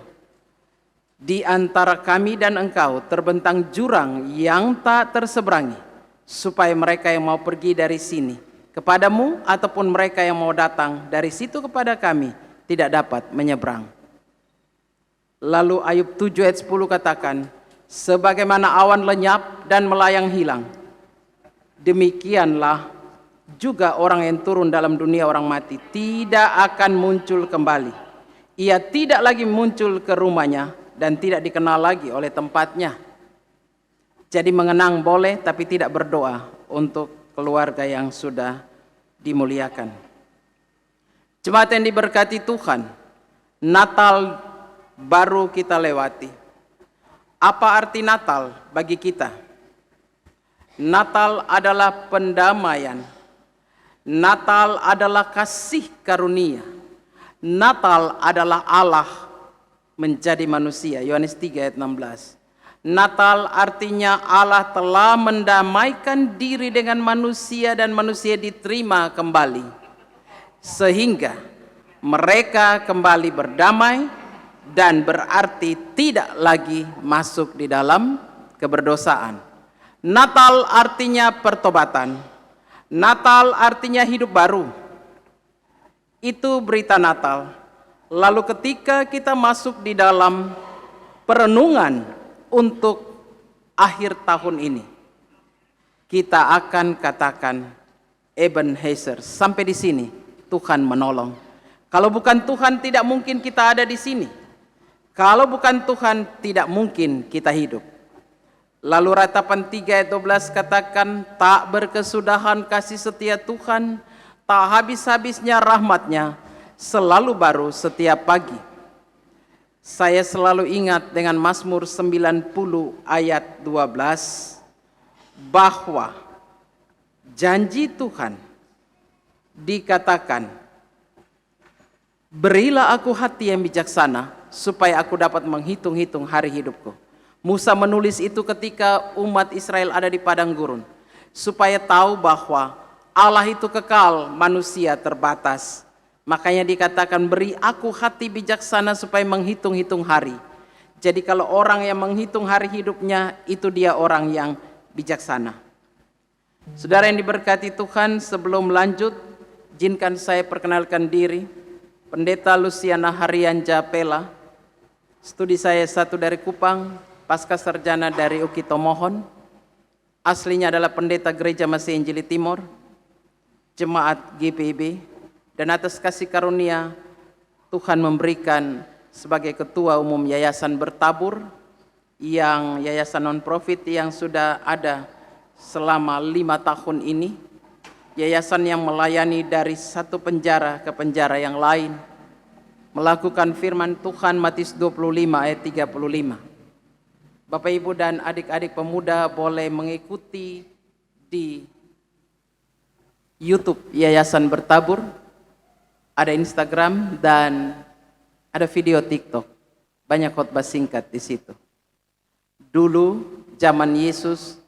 di antara kami dan engkau terbentang jurang yang tak terseberangi, supaya mereka yang mau pergi dari sini kepadamu ataupun mereka yang mau datang dari situ kepada kami tidak dapat menyeberang. Lalu Ayub 7 ayat 10 katakan, sebagaimana awan lenyap dan melayang hilang, demikianlah juga orang yang turun dalam dunia orang mati tidak akan muncul kembali. Ia tidak lagi muncul ke rumahnya dan tidak dikenal lagi oleh tempatnya. Jadi mengenang boleh, tapi tidak berdoa untuk keluarga yang sudah dimuliakan. Jemaat yang diberkati Tuhan, Natal baru kita lewati. Apa arti Natal bagi kita? Natal adalah pendamaian. Natal adalah kasih karunia. Natal adalah Allah menjadi manusia. Yohanes 3 ayat 16. Natal artinya Allah telah mendamaikan diri dengan manusia dan manusia diterima kembali. Sehingga mereka kembali berdamai dan berarti tidak lagi masuk di dalam keberdosaan. Natal artinya pertobatan. Natal artinya hidup baru. Itu berita Natal. Lalu ketika kita masuk di dalam perenungan untuk akhir tahun ini, kita akan katakan Ebenezer, sampai di sini Tuhan menolong. Kalau bukan Tuhan tidak mungkin kita ada di sini. Kalau bukan Tuhan tidak mungkin kita hidup. Lalu ratapan 3 ayat 12 katakan, tak berkesudahan kasih setia Tuhan, tak habis-habisnya rahmatnya, selalu baru setiap pagi. Saya selalu ingat dengan Mazmur 90 ayat 12, bahwa janji Tuhan dikatakan, berilah aku hati yang bijaksana, supaya aku dapat menghitung-hitung hari hidupku. Musa menulis itu ketika umat Israel ada di padang gurun, supaya tahu bahwa Allah itu kekal, manusia terbatas. Makanya dikatakan, beri aku hati bijaksana supaya menghitung-hitung hari. Jadi kalau orang yang menghitung hari hidupnya, itu dia orang yang bijaksana. Saudara yang diberkati Tuhan, sebelum lanjut, izinkan saya perkenalkan diri. Pendeta Luciana Harianja Pela, studi saya S1 dari Kupang, pasca sarjana dari UKI Tomohon, aslinya adalah pendeta Gereja Masih Injili Timur, Jemaat GPIB, dan atas kasih karunia Tuhan memberikan sebagai ketua umum Yayasan Bertabur, yang yayasan non-profit yang sudah ada selama 5 tahun ini, yayasan yang melayani dari satu penjara ke penjara yang lain, melakukan firman Tuhan Matius 25 ayat 35. Bapak Ibu dan adik-adik pemuda boleh mengikuti di YouTube Yayasan Bertabur, ada Instagram dan ada video TikTok. banyak khotbah singkat di situ. Dulu zaman Yesus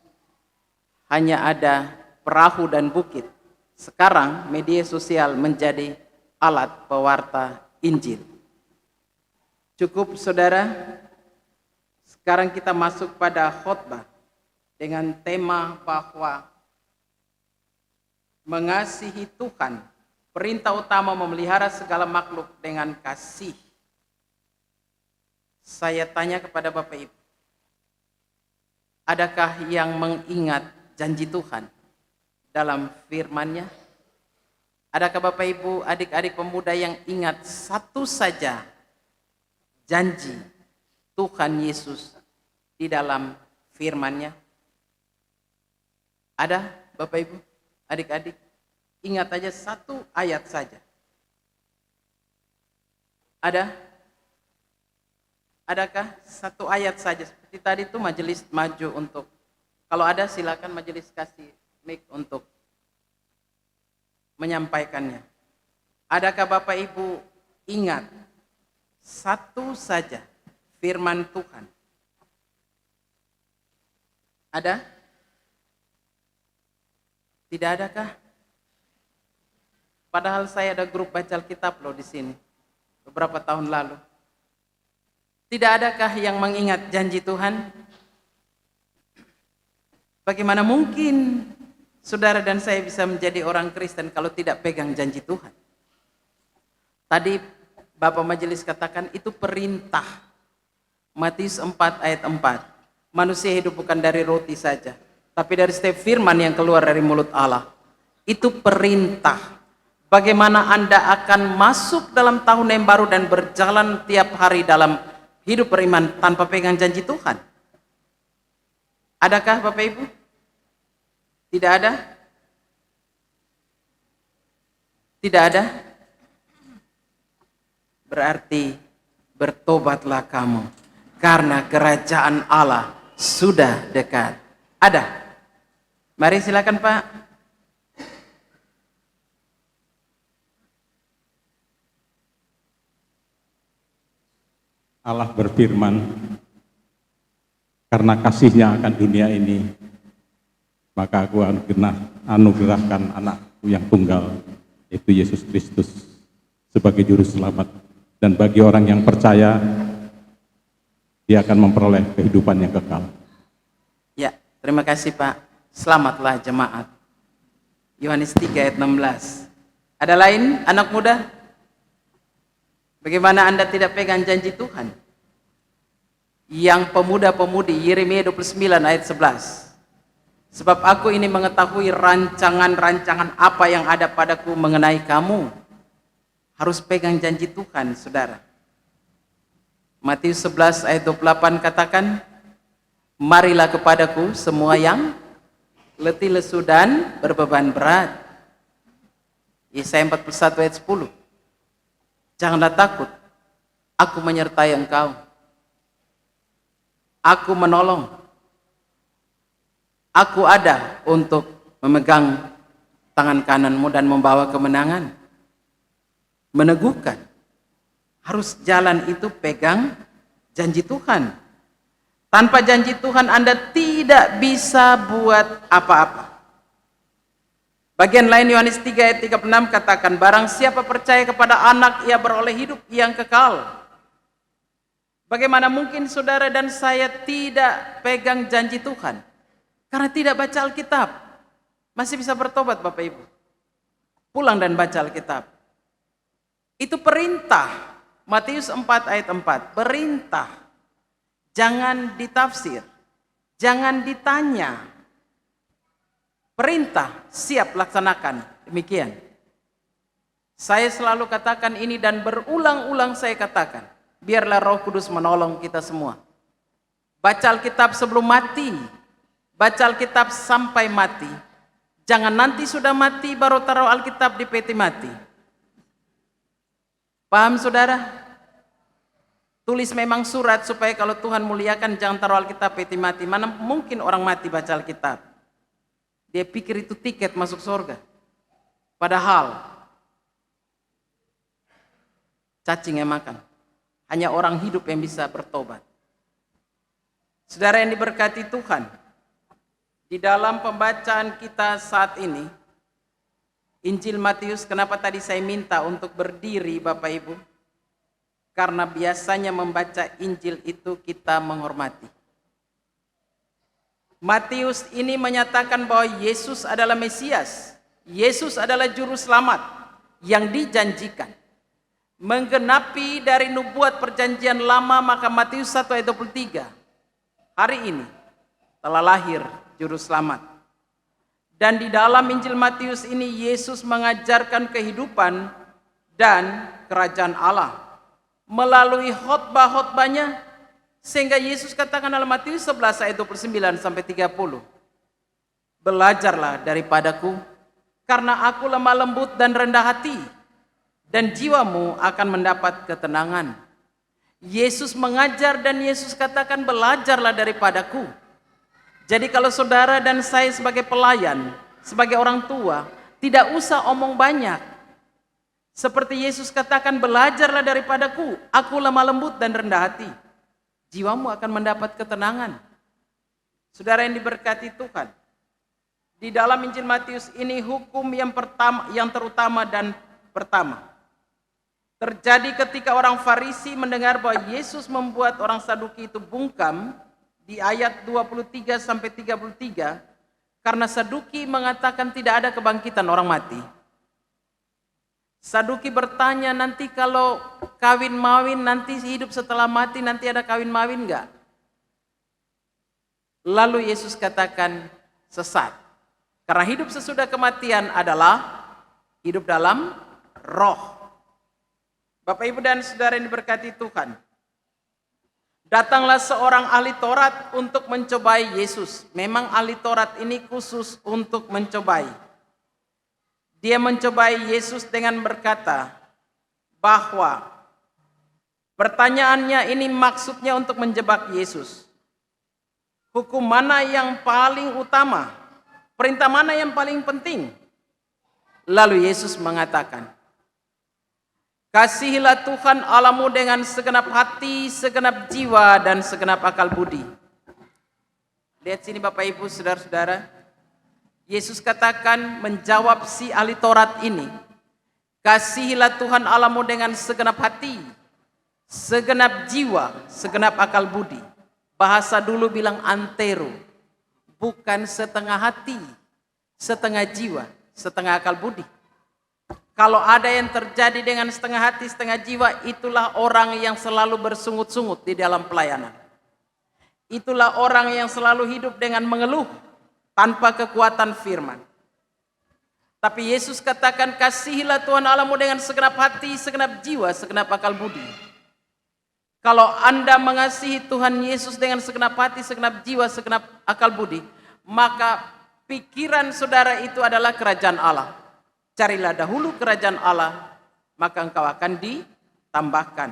hanya ada perahu dan bukit. Sekarang media sosial menjadi alat pewarta Injil. Cukup saudara, sekarang kita masuk pada khotbah dengan tema bahwa mengasihi Tuhan, perintah utama memelihara segala makhluk dengan kasih. Saya tanya kepada Bapak Ibu, adakah yang mengingat janji Tuhan dalam firman-Nya? Adakah Bapak Ibu, adik-adik pemuda yang ingat satu saja janji Tuhan Yesus di dalam firman-Nya? Ada Bapak Ibu, adik-adik? Ingat aja satu ayat saja. Ada? Adakah satu ayat saja? Seperti tadi itu majelis maju untuk, kalau ada silakan majelis kasih mic untuk menyampaikannya. Adakah Bapak Ibu ingat satu saja firman Tuhan? Ada? Tidak adakah? Padahal saya ada grup baca Alkitab loh di sini beberapa tahun lalu. Tidak adakah yang mengingat janji Tuhan? Bagaimana mungkin saudara dan saya bisa menjadi orang Kristen kalau tidak pegang janji Tuhan? Tadi Bapak Majelis katakan itu perintah. Matius 4 ayat 4. Manusia hidup bukan dari roti saja, tapi dari setiap firman yang keluar dari mulut Allah. Itu perintah. Bagaimana Anda akan masuk dalam tahun yang baru dan berjalan tiap hari dalam hidup beriman tanpa pegang janji Tuhan? Adakah Bapak Ibu? Tidak ada? Tidak ada? Berarti bertobatlah kamu, karena kerajaan Allah sudah dekat. Ada? Mari silakan Pak. Allah berfirman, karena kasihnya akan dunia ini, maka aku anugerahkan anakku yang tunggal, yaitu Yesus Kristus, sebagai juru selamat. Dan bagi orang yang percaya, dia akan memperoleh kehidupan yang kekal. Ya, terima kasih Pak. Selamatlah jemaat. Yohanes 3 ayat 16. Ada lain anak muda? Bagaimana Anda tidak pegang janji Tuhan? Yang pemuda-pemudi, Yeremia 29 ayat 11. Sebab aku ini mengetahui rancangan-rancangan apa yang ada padaku mengenai kamu. Harus pegang janji Tuhan, saudara. Matius 11 ayat 28 katakan, marilah kepadaku semua yang letih lesu dan berbeban berat. Yesaya 41 ayat 10. Janganlah takut, aku menyertai engkau. Aku menolong. Aku ada untuk memegang tangan kananmu dan membawa kemenangan. Meneguhkan. Harus jalan itu pegang janji Tuhan. Tanpa janji Tuhan Anda tidak bisa buat apa-apa. Bagian lain Yohanes 3 ayat 36 katakan, barang siapa percaya kepada anak, ia beroleh hidup yang kekal. Bagaimana mungkin saudara dan saya tidak pegang janji Tuhan? Karena tidak baca Alkitab. Masih bisa bertobat Bapak Ibu. Pulang dan baca Alkitab. Itu perintah. Matius 4 ayat 4. Perintah. Jangan ditafsir. Jangan ditanya. Perintah, siap laksanakan. Demikian. Saya selalu katakan ini dan berulang-ulang saya katakan. Biarlah Roh Kudus menolong kita semua. Baca Alkitab sebelum mati. Baca Alkitab sampai mati. Jangan nanti sudah mati baru taruh Alkitab di peti mati. Paham saudara? Tulis memang surat supaya kalau Tuhan muliakan jangan taruh Alkitab peti mati. Mana mungkin orang mati baca Alkitab? Dia pikir itu tiket masuk surga. Padahal cacing yang makan. Hanya orang hidup yang bisa bertobat. Saudara yang diberkati Tuhan, di dalam pembacaan kita saat ini, Injil Matius, kenapa tadi saya minta untuk berdiri Bapak Ibu? Karena biasanya membaca Injil itu kita menghormati. Matius ini menyatakan bahwa Yesus adalah Mesias. Yesus adalah juru selamat yang dijanjikan. Menggenapi dari nubuat perjanjian lama, maka Matius 1 ayat 23. Hari ini telah lahir juru selamat. Dan di dalam Injil Matius ini Yesus mengajarkan kehidupan dan kerajaan Allah melalui khotbah-khotbahnya, sehingga Yesus katakan dalam Matius 11 ayat 29 sampai 30. Belajarlah daripadaku, karena aku lemah lembut dan rendah hati, dan jiwamu akan mendapat ketenangan. Yesus mengajar dan Yesus katakan belajarlah daripadaku. Jadi kalau saudara dan saya sebagai pelayan, sebagai orang tua, tidak usah omong banyak. Seperti Yesus katakan, belajarlah daripadaku, aku lemah lembut dan rendah hati. Jiwamu akan mendapat ketenangan. Saudara yang diberkati Tuhan, di dalam Injil Matius ini hukum yang terutama dan pertama terjadi ketika orang Farisi mendengar bahwa Yesus membuat orang Saduki itu bungkam di ayat 23 sampai 33, karena Saduki mengatakan tidak ada kebangkitan orang mati. Saduki bertanya, nanti kalau kawin mawin, nanti hidup setelah mati, nanti ada kawin mawin enggak? Lalu Yesus katakan sesat. Karena hidup sesudah kematian adalah hidup dalam roh. Bapak Ibu dan saudara yang diberkati Tuhan, datanglah seorang ahli Taurat untuk mencobai Yesus. Memang ahli Taurat ini khusus untuk mencobai. Dia mencobai Yesus dengan berkata bahwa pertanyaannya ini maksudnya untuk menjebak Yesus. Hukum mana yang paling utama? Perintah mana yang paling penting? Lalu Yesus mengatakan, kasihilah Tuhan Allahmu dengan segenap hati, segenap jiwa, dan segenap akal budi. Lihat sini Bapak Ibu, saudara-saudara. Yesus katakan menjawab si ahli Taurat ini, kasihilah Tuhan Allahmu dengan segenap hati, segenap jiwa, segenap akal budi. Bahasa dulu bilang antero, bukan setengah hati, setengah jiwa, setengah akal budi. Kalau ada yang terjadi dengan setengah hati, setengah jiwa, itulah orang yang selalu bersungut-sungut di dalam pelayanan. Itulah orang yang selalu hidup dengan mengeluh tanpa kekuatan firman. Tapi Yesus katakan, kasihilah Tuhan Allahmu dengan segenap hati, segenap jiwa, segenap akal budi. Kalau Anda mengasihi Tuhan Yesus dengan segenap hati, segenap jiwa, segenap akal budi, maka pikiran saudara itu adalah kerajaan Allah. Carilah dahulu kerajaan Allah, maka engkau akan ditambahkan.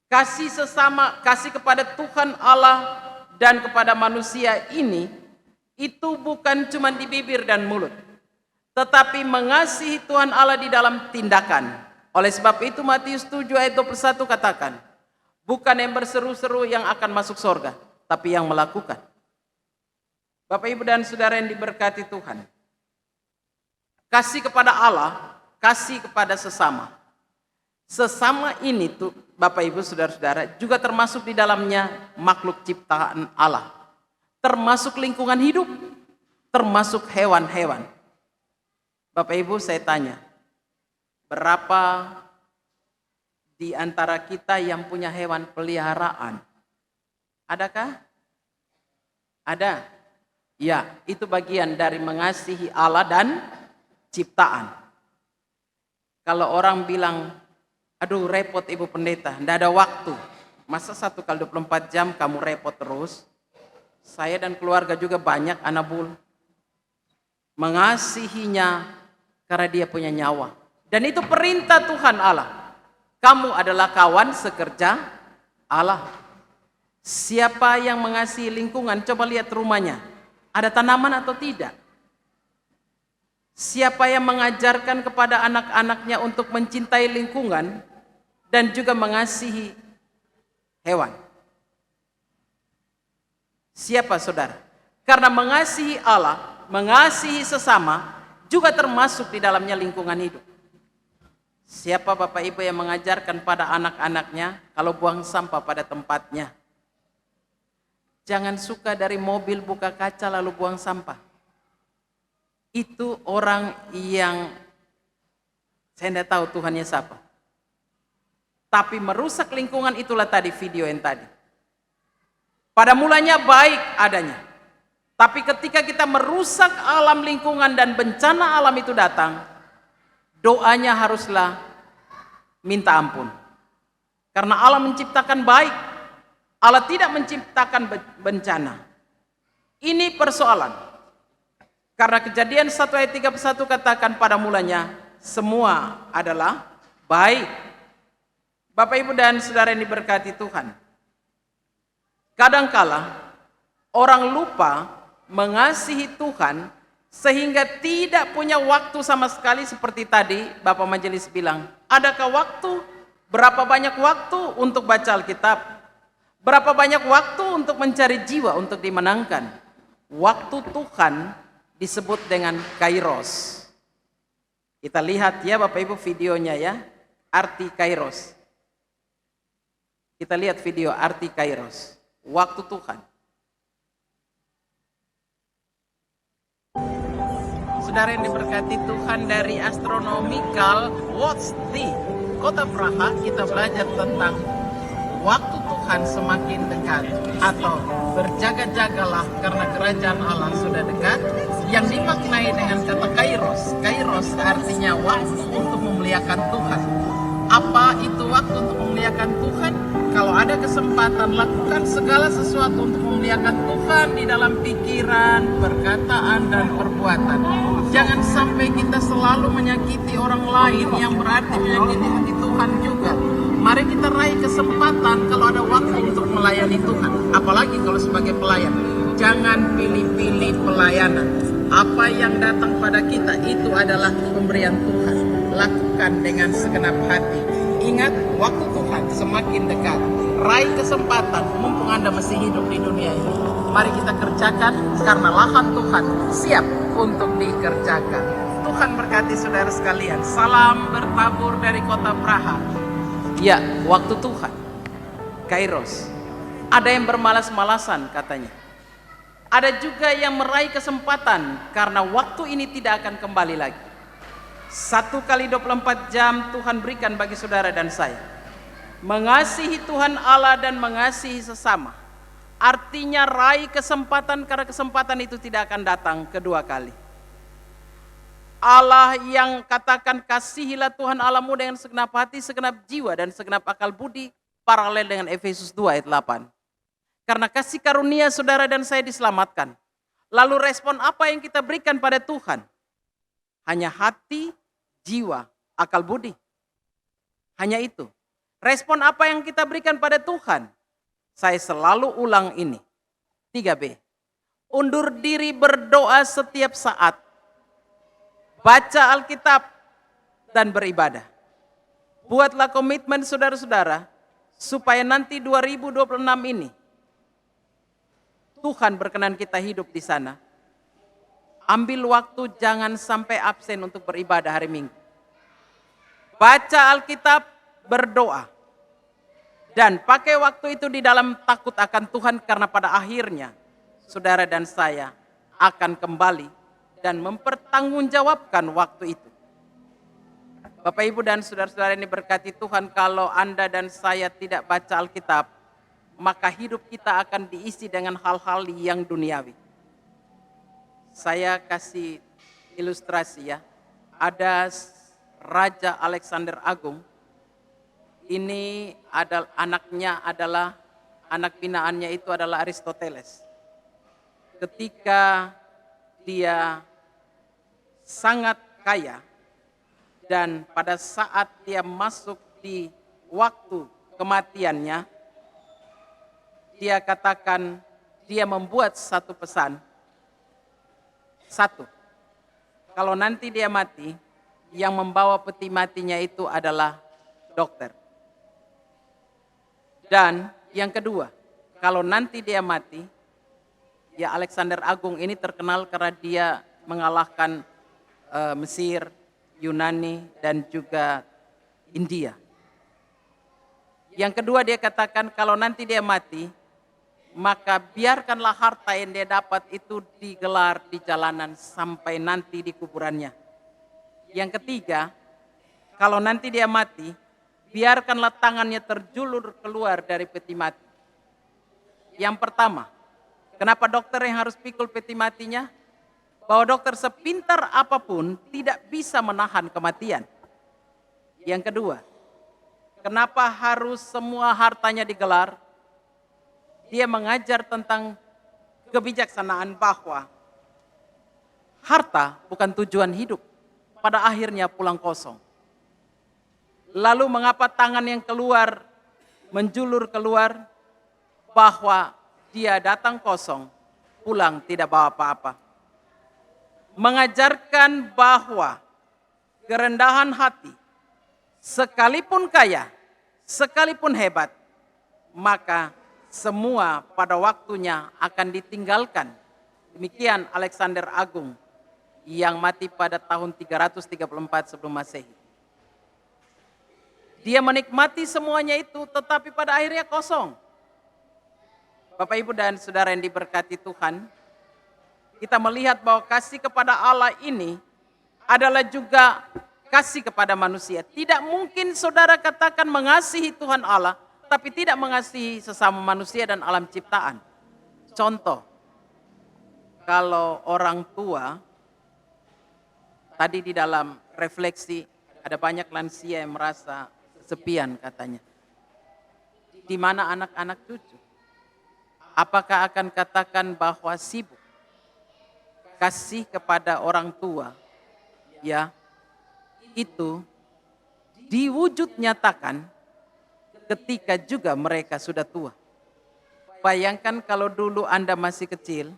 Kasih sesama, kasih kepada Tuhan Allah dan kepada manusia ini, itu bukan cuma di bibir dan mulut, tetapi mengasihi Tuhan Allah di dalam tindakan. Oleh sebab itu Matius 7 ayat 21 katakan, bukan yang berseru-seru yang akan masuk surga, tapi yang melakukan. Bapak Ibu dan saudara yang diberkati Tuhan, kasih kepada Allah, kasih kepada sesama. Sesama ini tuh Bapak Ibu saudara-saudara juga termasuk di dalamnya makhluk ciptaan Allah. Termasuk lingkungan hidup, termasuk hewan-hewan. Bapak Ibu saya tanya, berapa di antara kita yang punya hewan peliharaan? Adakah? Ada. Ya, itu bagian dari mengasihi Allah dan ciptaan. Kalau orang bilang, aduh repot Ibu Pendeta, tidak ada waktu. Masa 1 kali 24 jam kamu repot terus? Saya dan keluarga juga banyak anak bul. Mengasihinya karena dia punya nyawa. Dan itu perintah Tuhan Allah. Kamu adalah kawan sekerja Allah. Siapa yang mengasihi lingkungan, coba lihat rumahnya. Ada tanaman atau tidak? Siapa yang mengajarkan kepada anak-anaknya untuk mencintai lingkungan, dan juga mengasihi hewan. Siapa saudara? Karena mengasihi Allah, mengasihi sesama, juga termasuk di dalamnya lingkungan hidup. Siapa Bapak Ibu yang mengajarkan pada anak-anaknya kalau buang sampah pada tempatnya? Jangan suka dari mobil buka kaca lalu buang sampah. Itu orang yang saya tidak tahu Tuhannya siapa. Tapi merusak lingkungan, itulah tadi video yang tadi. Pada mulanya baik adanya. Tapi ketika kita merusak alam lingkungan dan bencana alam itu datang, doanya haruslah minta ampun. Karena Allah menciptakan baik. Allah tidak menciptakan bencana. Ini persoalan. Karena Kejadian 1 ayat 31 katakan pada mulanya semua adalah baik. Bapak Ibu dan Saudara yang diberkati Tuhan. Kadangkala orang lupa mengasihi Tuhan sehingga tidak punya waktu sama sekali seperti tadi Bapak Majelis bilang. Adakah waktu? Berapa banyak waktu untuk baca Alkitab? Berapa banyak waktu untuk mencari jiwa untuk dimenangkan? Waktu Tuhan disebut dengan kairos. Kita lihat ya Bapak Ibu videonya ya, arti kairos. Kita lihat video arti kairos. Waktu Tuhan. Saudara yang diberkati Tuhan, dari Astronomical Watch di Kota Praha kita belajar tentang waktu Tuhan semakin dekat, atau berjaga-jagalah karena kerajaan Allah sudah dekat, yang dimaknai dengan kata kairos. Kairos artinya waktu untuk memuliakan Tuhan. Apa itu waktu untuk memuliakan Tuhan? Kalau ada kesempatan, lakukan segala sesuatu untuk memuliakan Tuhan di dalam pikiran, perkataan, dan perbuatan. Jangan sampai kita selalu menyakiti orang lain yang berarti menyakiti hati Tuhan juga. Mari kita raih kesempatan kalau ada waktu untuk melayani Tuhan. Apalagi kalau sebagai pelayan. Jangan pilih-pilih pelayanan. Apa yang datang pada kita itu adalah pemberian Tuhan. Lakukan dengan segenap hati. Ingat, waktu Tuhan semakin dekat. Raih kesempatan, mumpung Anda masih hidup di dunia ini. Mari kita kerjakan karena lahan Tuhan siap untuk dikerjakan. Tuhan berkati saudara sekalian. Salam bertabur dari Kota Praha. Ya, waktu Tuhan. Kairos. Ada yang bermalas-malasan katanya. Ada juga yang meraih kesempatan karena waktu ini tidak akan kembali lagi. 1 kali 24 jam Tuhan berikan bagi saudara dan saya. Mengasihi Tuhan Allah dan mengasihi sesama. Artinya raih kesempatan karena kesempatan itu tidak akan datang kedua kali. Allah yang katakan kasihilah Tuhan Allahmu dengan segenap hati, segenap jiwa, dan segenap akal budi, paralel dengan Efesus 2 ayat 8. Karena kasih karunia saudara dan saya diselamatkan. Lalu respon apa yang kita berikan pada Tuhan? Hanya hati, jiwa, akal budi. Hanya itu. Respon apa yang kita berikan pada Tuhan? Saya selalu ulang ini. 3B. Undur diri berdoa setiap saat. Baca Alkitab dan beribadah. Buatlah komitmen saudara-saudara supaya nanti 2026 ini Tuhan berkenan kita hidup di sana. Ambil waktu, jangan sampai absen untuk beribadah hari Minggu. Baca Alkitab, berdoa. Dan pakai waktu itu di dalam takut akan Tuhan, karena pada akhirnya saudara dan saya akan kembali dan mempertanggungjawabkan waktu itu. Bapak Ibu dan saudara-saudara ini berkati Tuhan, kalau Anda dan saya tidak baca Alkitab, maka hidup kita akan diisi dengan hal-hal yang duniawi. Saya kasih ilustrasi ya. Ada Raja Alexander Agung. Ini adalah anak binaannya itu adalah Aristoteles. Ketika dia sangat kaya dan pada saat dia masuk di waktu kematiannya, dia katakan dia membuat satu pesan. Satu, kalau nanti dia mati, yang membawa peti matinya itu adalah dokter. Dan yang kedua, kalau nanti dia mati, ya Alexander Agung ini terkenal karena dia mengalahkan Mesir, Yunani, dan juga India. Yang kedua dia katakan kalau nanti dia mati, maka biarkanlah harta yang dia dapat itu digelar di jalanan sampai nanti di kuburannya. Yang ketiga, kalau nanti dia mati, biarkanlah tangannya terjulur keluar dari peti mati. Yang pertama, kenapa dokter yang harus pikul peti matinya? Bahwa dokter sepintar apapun tidak bisa menahan kematian. Yang kedua, kenapa harus semua hartanya digelar? Dia mengajar tentang kebijaksanaan bahwa harta bukan tujuan hidup, pada akhirnya pulang kosong. Lalu mengapa tangan yang keluar, menjulur keluar, bahwa dia datang kosong, pulang tidak bawa apa-apa. Mengajarkan bahwa kerendahan hati, sekalipun kaya, sekalipun hebat, maka semua pada waktunya akan ditinggalkan. Demikian Alexander Agung yang mati pada tahun 334 sebelum Masehi. Dia menikmati semuanya itu tetapi pada akhirnya kosong. Bapak Ibu dan Saudara yang diberkati Tuhan, kita melihat bahwa kasih kepada Allah ini adalah juga kasih kepada manusia. Tidak mungkin saudara katakan mengasihi Tuhan Allah tapi tidak mengasihi sesama manusia dan alam ciptaan. Contoh, kalau orang tua, tadi di dalam refleksi ada banyak lansia yang merasa kesepian katanya. Di mana anak-anak cucu? Apakah akan katakan bahwa sibuk? Kasih kepada orang tua, ya, itu diwujud nyatakan ketika juga mereka sudah tua. Bayangkan kalau dulu Anda masih kecil,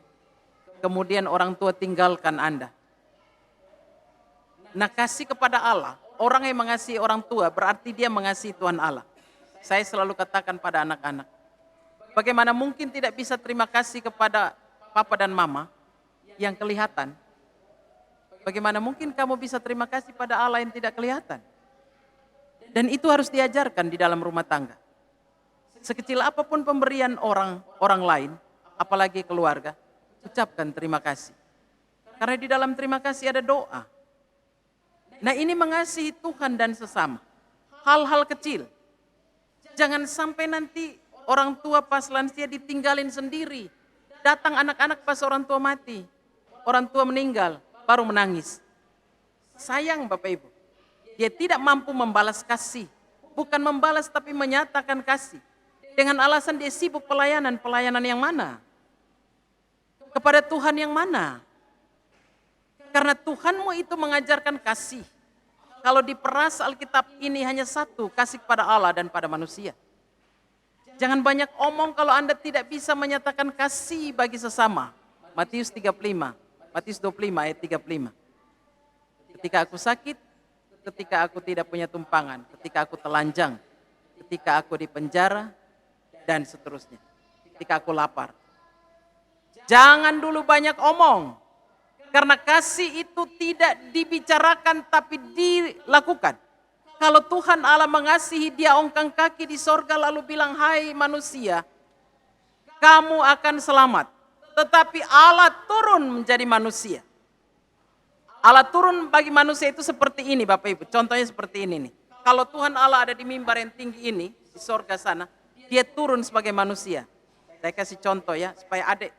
kemudian orang tua tinggalkan Anda. Nah, kasih kepada Allah, orang yang mengasihi orang tua berarti dia mengasihi Tuhan Allah. Saya selalu katakan pada anak-anak, bagaimana mungkin tidak bisa terima kasih kepada papa dan mama yang kelihatan? Bagaimana mungkin kamu bisa terima kasih pada Allah yang tidak kelihatan? Dan itu harus diajarkan di dalam rumah tangga. Sekecil apapun pemberian orang lain, apalagi keluarga, ucapkan terima kasih. Karena di dalam terima kasih ada doa. Nah, ini mengasihi Tuhan dan sesama. Hal-hal kecil. Jangan sampai nanti orang tua pas lansia ditinggalin sendiri. Datang anak-anak pas orang tua mati. Orang tua meninggal, baru menangis. Sayang Bapak Ibu. Dia tidak mampu membalas kasih. Bukan membalas tapi menyatakan kasih. Dengan alasan dia sibuk pelayanan. Pelayanan yang mana? Kepada Tuhan yang mana? Karena Tuhanmu itu mengajarkan kasih. Kalau diperas Alkitab ini hanya satu, kasih kepada Allah dan pada manusia. Jangan banyak omong kalau Anda tidak bisa menyatakan kasih bagi sesama. Matius 35, Matius 25 ayat 35. Ketika aku sakit, ketika aku tidak punya tumpangan, ketika aku telanjang, ketika aku di penjara, dan seterusnya. Ketika aku lapar. Jangan dulu banyak omong. Karena kasih itu tidak dibicarakan tapi dilakukan. Kalau Tuhan Allah mengasihi, dia ongkang kaki di sorga lalu bilang, hai manusia, kamu akan selamat. Tetapi Allah turun menjadi manusia. Allah turun bagi manusia itu seperti ini Bapak Ibu. Contohnya seperti ini nih. Kalau Tuhan Allah ada di mimbar yang tinggi ini, di sorga sana, dia turun sebagai manusia. Saya kasih contoh ya, supaya adik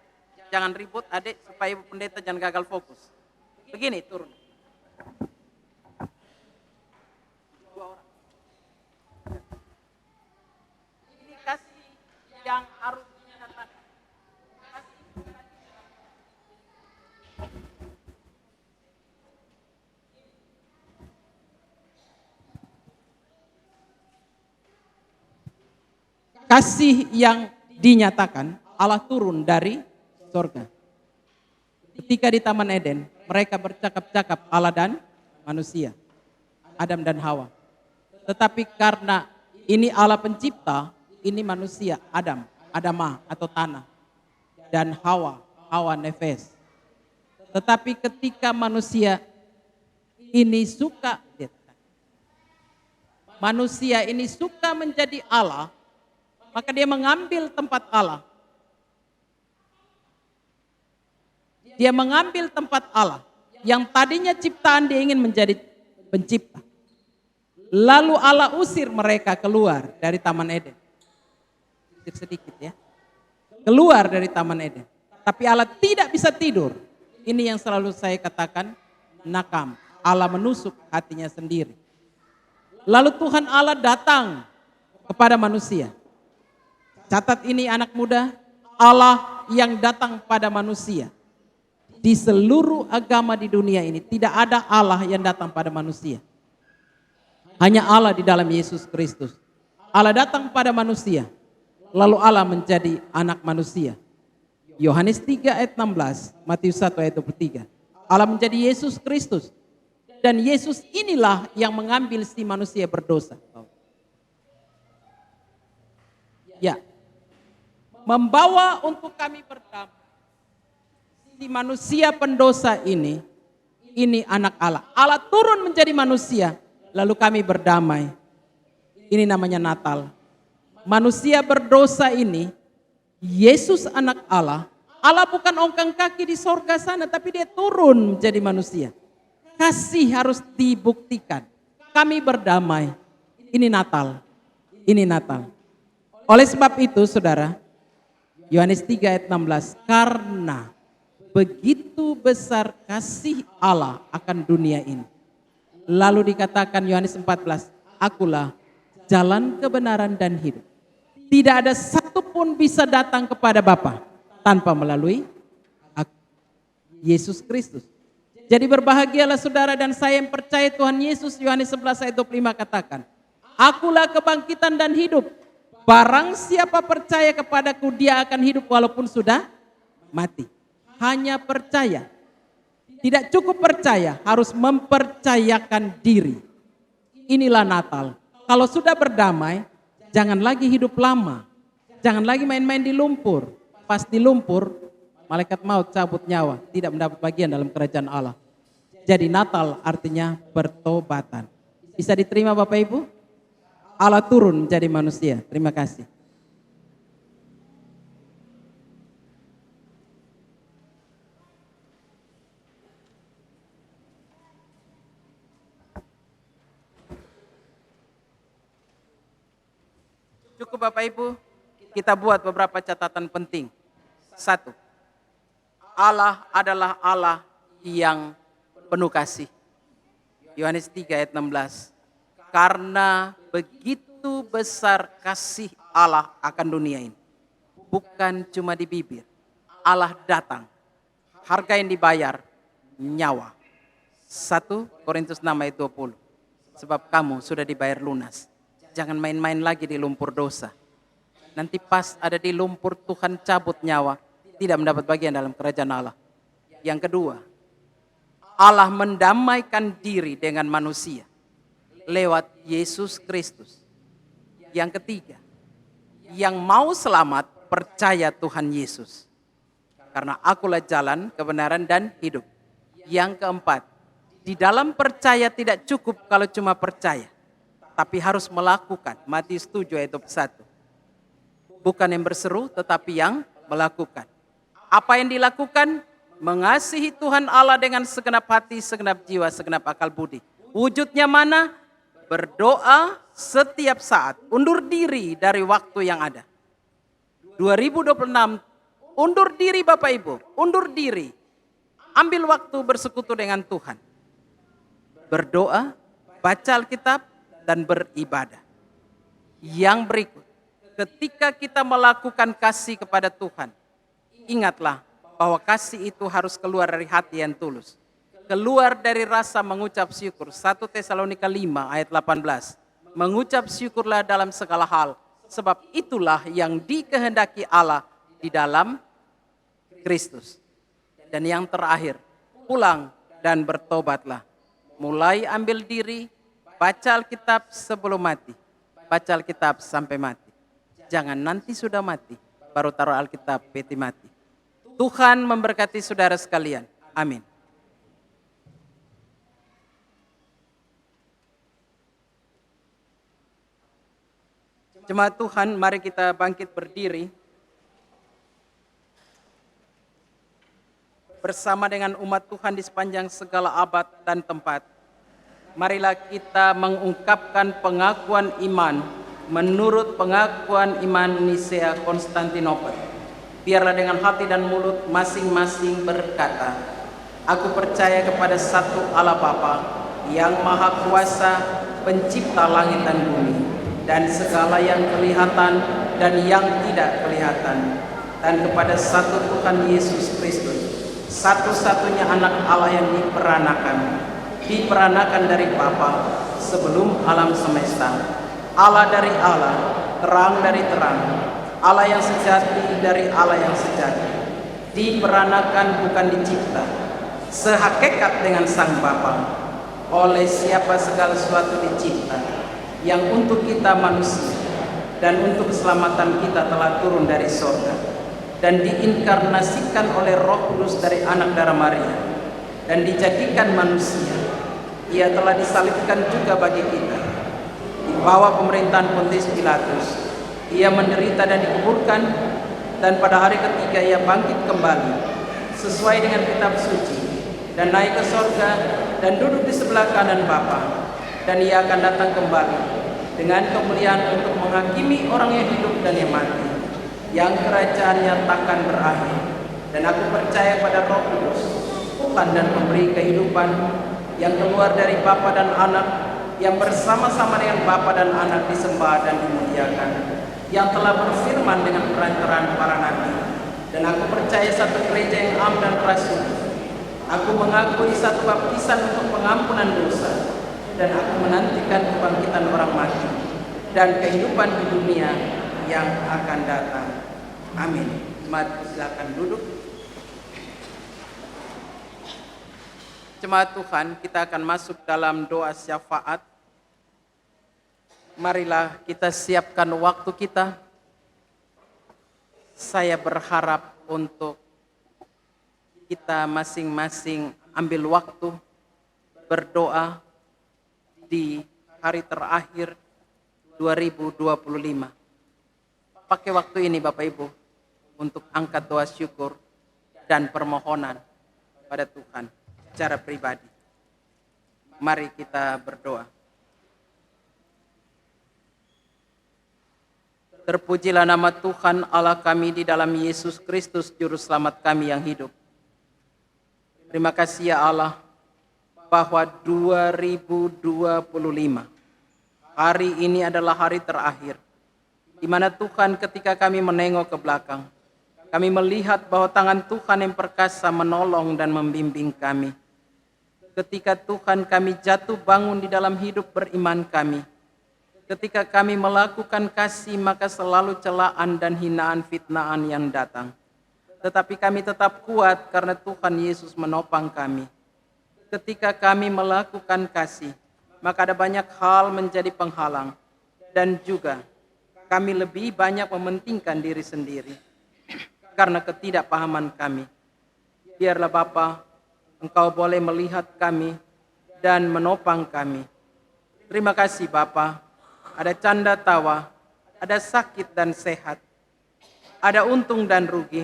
jangan ribut, adik, supaya Ibu Pendeta jangan gagal fokus. Begini turun. Ini kasih yang harus dinyatakan. Kasih yang dinyatakan, Allah turun dari surga. Ketika di Taman Eden, mereka bercakap-cakap Allah dan manusia, Adam dan Hawa. Tetapi karena ini Allah pencipta, ini manusia, Adam, Adamah atau tanah, dan Hawa, Hawa nefes. Tetapi ketika manusia ini suka menjadi Allah, maka dia mengambil tempat Allah. Dia mengambil tempat Allah. Yang tadinya ciptaan dia ingin menjadi pencipta. Lalu Allah usir mereka keluar dari Taman Eden. Sedikit ya. Keluar dari Taman Eden. Tapi Allah tidak bisa tidur. Ini yang selalu saya katakan, nakam. Allah menusuk hatinya sendiri. Lalu Tuhan Allah datang kepada manusia. Catat ini anak muda, Allah yang datang pada manusia. Di seluruh agama di dunia ini tidak ada Allah yang datang pada manusia. Hanya Allah di dalam Yesus Kristus. Allah datang pada manusia. Lalu Allah menjadi anak manusia. Yohanes 3 ayat 16, Matius 1 ayat 23. Allah menjadi Yesus Kristus. Dan Yesus inilah yang mengambil si manusia berdosa. Ya. Membawa untuk kami berdamai. Si manusia pendosa ini anak Allah. Allah turun menjadi manusia, lalu kami berdamai. Ini namanya Natal. Manusia berdosa ini, Yesus anak Allah. Allah bukan ongkang kaki di sorga sana, tapi dia turun menjadi manusia. Kasih harus dibuktikan. Kami berdamai. Ini Natal. Ini Natal. Oleh sebab itu saudara, Yohanes 3 ayat 16, karena begitu besar kasih Allah akan dunia ini. Lalu dikatakan Yohanes 14, akulah jalan kebenaran dan hidup. Tidak ada satupun bisa datang kepada Bapa tanpa melalui aku, Yesus Kristus. Jadi berbahagialah saudara dan saya yang percaya Tuhan Yesus. Yohanes 11 ayat 25 katakan, akulah kebangkitan dan hidup. Barang siapa percaya kepadaku, dia akan hidup walaupun sudah mati. Hanya percaya. Tidak cukup percaya, harus mempercayakan diri. Inilah Natal. Kalau sudah berdamai, jangan lagi hidup lama. Jangan lagi main-main di lumpur. Pas di lumpur, malaikat maut cabut nyawa. Tidak mendapat bagian dalam kerajaan Allah. Jadi Natal artinya pertobatan. Bisa diterima Bapak Ibu? Allah turun menjadi manusia. Terima kasih. Cukup Bapak Ibu, kita buat beberapa catatan penting. 1. Allah adalah Allah yang penuh kasih. Yohanes 3 ayat 16. Karena begitu besar kasih Allah akan dunia ini. Bukan cuma di bibir. Allah datang. Harga yang dibayar, nyawa. 1 Korintus 6 ayat 20. Sebab kamu sudah dibayar lunas. Jangan main-main lagi di lumpur dosa. Nanti pas ada di lumpur Tuhan cabut nyawa. Tidak mendapat bagian dalam kerajaan Allah. Yang kedua, Allah mendamaikan diri dengan manusia lewat Yesus Kristus. Yang ketiga, yang mau selamat percaya Tuhan Yesus. Karena akulah jalan, kebenaran, dan hidup. Yang keempat, di dalam percaya tidak cukup kalau cuma percaya. Tapi harus melakukan. Matius 7 ayat 21. Bukan yang berseru tetapi yang melakukan. Apa yang dilakukan? Mengasihi Tuhan Allah dengan segenap hati, segenap jiwa, segenap akal budi. Wujudnya mana? Berdoa setiap saat. Undur diri dari waktu yang ada. 2026, undur diri Bapak Ibu. Undur diri. Ambil waktu bersekutu dengan Tuhan. Berdoa, baca Alkitab, dan beribadah. Yang berikut, ketika kita melakukan kasih kepada Tuhan, ingatlah bahwa kasih itu harus keluar dari hati yang tulus. Keluar dari rasa mengucap syukur. 1 Tesalonika 5 ayat 18. Mengucap syukurlah dalam segala hal, sebab itulah yang dikehendaki Allah di dalam Kristus. Dan yang terakhir, pulang dan bertobatlah. Mulai ambil diri, baca Alkitab sebelum mati. Baca Alkitab sampai mati. Jangan nanti sudah mati, baru taruh Alkitab peti mati. Tuhan memberkati saudara sekalian. Amin. Jemaat Tuhan, mari kita bangkit berdiri bersama dengan umat Tuhan di sepanjang segala abad dan tempat. Marilah kita mengungkapkan pengakuan iman menurut pengakuan iman Nisea Konstantinopel. Biarlah dengan hati dan mulut masing-masing berkata, aku percaya kepada satu Allah Bapa yang Maha Kuasa, pencipta langit dan bumi, dan segala yang kelihatan dan yang tidak kelihatan, dan kepada satu Tuhan Yesus Kristus, satu-satunya anak Allah yang diperanakan dari Bapa sebelum alam semesta, Allah dari Allah, terang dari terang, Allah yang sejati dari Allah yang sejati, diperanakan bukan dicipta, sehakikat dengan Sang Bapa, oleh siapa segala sesuatu dicipta, yang untuk kita manusia dan untuk keselamatan kita telah turun dari surga dan diinkarnasikan oleh Roh Kudus dari anak darah Maria dan dijadikan manusia. Ia telah disalibkan juga bagi kita. Di bawah pemerintahan Pontius Pilatus, ia menderita dan dikuburkan, dan pada hari ketiga ia bangkit kembali sesuai dengan kitab suci dan naik ke surga dan duduk di sebelah kanan Bapa. Dan ia akan datang kembali dengan kemuliaan untuk menghakimi orang yang hidup dan yang mati, yang kerajaannya takkan berakhir. Dan aku percaya pada Roh Kudus, Tuhan dan pemberi kehidupan, yang keluar dari Bapa dan Anak, yang bersama-sama dengan Bapa dan Anak disembah dan dimuliakan, yang telah berfirman dengan perantaraan para nabi. Dan aku percaya satu gereja yang am dan rasul. Aku mengakui satu baptisan untuk pengampunan dosa, dan aku menantikan kebangkitan orang mati dan kehidupan di dunia yang akan datang. Amin. Mari silakan duduk. Jemaat Tuhan, kita akan masuk dalam doa syafaat. Marilah kita siapkan waktu kita. Saya berharap untuk kita masing-masing ambil waktu berdoa di hari terakhir 2025. Pakai waktu ini Bapak Ibu untuk angkat doa syukur dan permohonan pada Tuhan secara pribadi. Mari kita berdoa. Terpujilah nama Tuhan Allah kami di dalam Yesus Kristus Juru Selamat kami yang hidup. Terima kasih ya Allah, bahwa 2025 hari ini adalah hari terakhir, di mana Tuhan ketika kami menengok ke belakang, kami melihat bahwa tangan Tuhan yang perkasa menolong dan membimbing kami. Ketika Tuhan kami jatuh bangun di dalam hidup beriman kami, ketika kami melakukan kasih, maka selalu celaan dan hinaan fitnaan yang datang. Tetapi kami tetap kuat karena Tuhan Yesus menopang kami. Ketika kami melakukan kasih, maka ada banyak hal menjadi penghalang, dan juga kami lebih banyak mementingkan diri sendiri karena ketidakpahaman kami. Biarlah Bapa, Engkau boleh melihat kami dan menopang kami. Terima kasih Bapa, ada canda tawa, ada sakit dan sehat, ada untung dan rugi.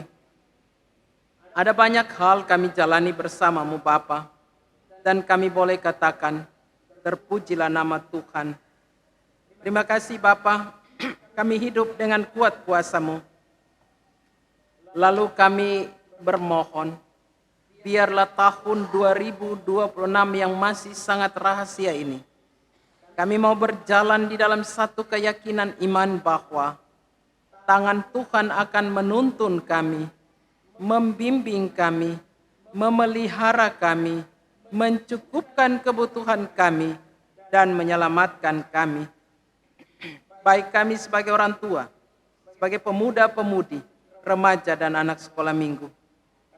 Ada banyak hal kami jalani bersamamu Bapa. Dan kami boleh katakan, terpujilah nama Tuhan. Terima kasih Bapa, kami hidup dengan kuat kuasa-Mu. Lalu kami bermohon, biarlah tahun 2026 yang masih sangat rahasia ini, kami mau berjalan di dalam satu keyakinan iman bahwa tangan Tuhan akan menuntun kami, membimbing kami, memelihara kami, mencukupkan kebutuhan kami, dan menyelamatkan kami. Baik kami sebagai orang tua, sebagai pemuda-pemudi, remaja dan anak sekolah minggu.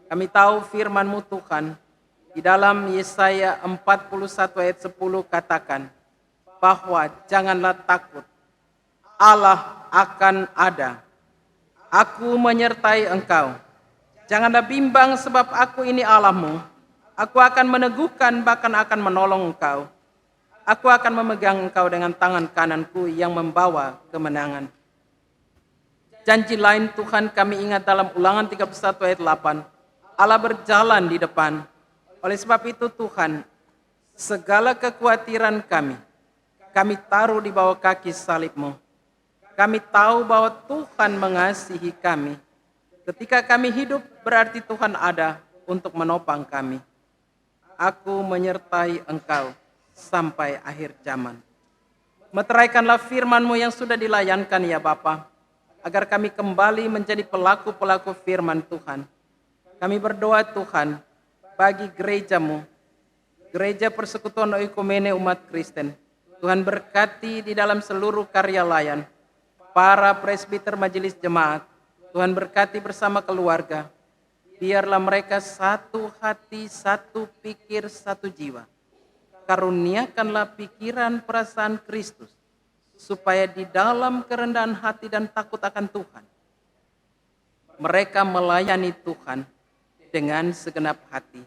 Kami tahu firman-Mu Tuhan, di dalam Yesaya 41 ayat 10 katakan, bahwa janganlah takut, Allah akan ada. Aku menyertai engkau. Janganlah bimbang sebab aku ini Allahmu. Aku akan meneguhkan bahkan akan menolong engkau. Aku akan memegang engkau dengan tangan kananku yang membawa kemenangan. Janji lain Tuhan kami ingat dalam Ulangan 31 ayat 8. Allah berjalan di depan. Oleh sebab itu Tuhan, segala kekhawatiran kami taruh di bawah kaki salib-Mu. Kami tahu bahwa Tuhan mengasihi kami. Ketika kami hidup berarti Tuhan ada untuk menopang kami. Aku menyertai engkau sampai akhir zaman. Meteraikanlah firman-Mu yang sudah dilayankan ya Bapa, agar kami kembali menjadi pelaku-pelaku firman Tuhan. Kami berdoa Tuhan, bagi gereja-Mu, Gereja Persekutuan Oikumene Umat Kristen. Tuhan berkati di dalam seluruh karya layan, para presbiter majelis jemaat. Tuhan berkati bersama keluarga. Biarlah mereka satu hati, satu pikir, satu jiwa. Karuniakanlah pikiran perasaan Kristus, supaya di dalam kerendahan hati dan takut akan Tuhan, mereka melayani Tuhan dengan segenap hati.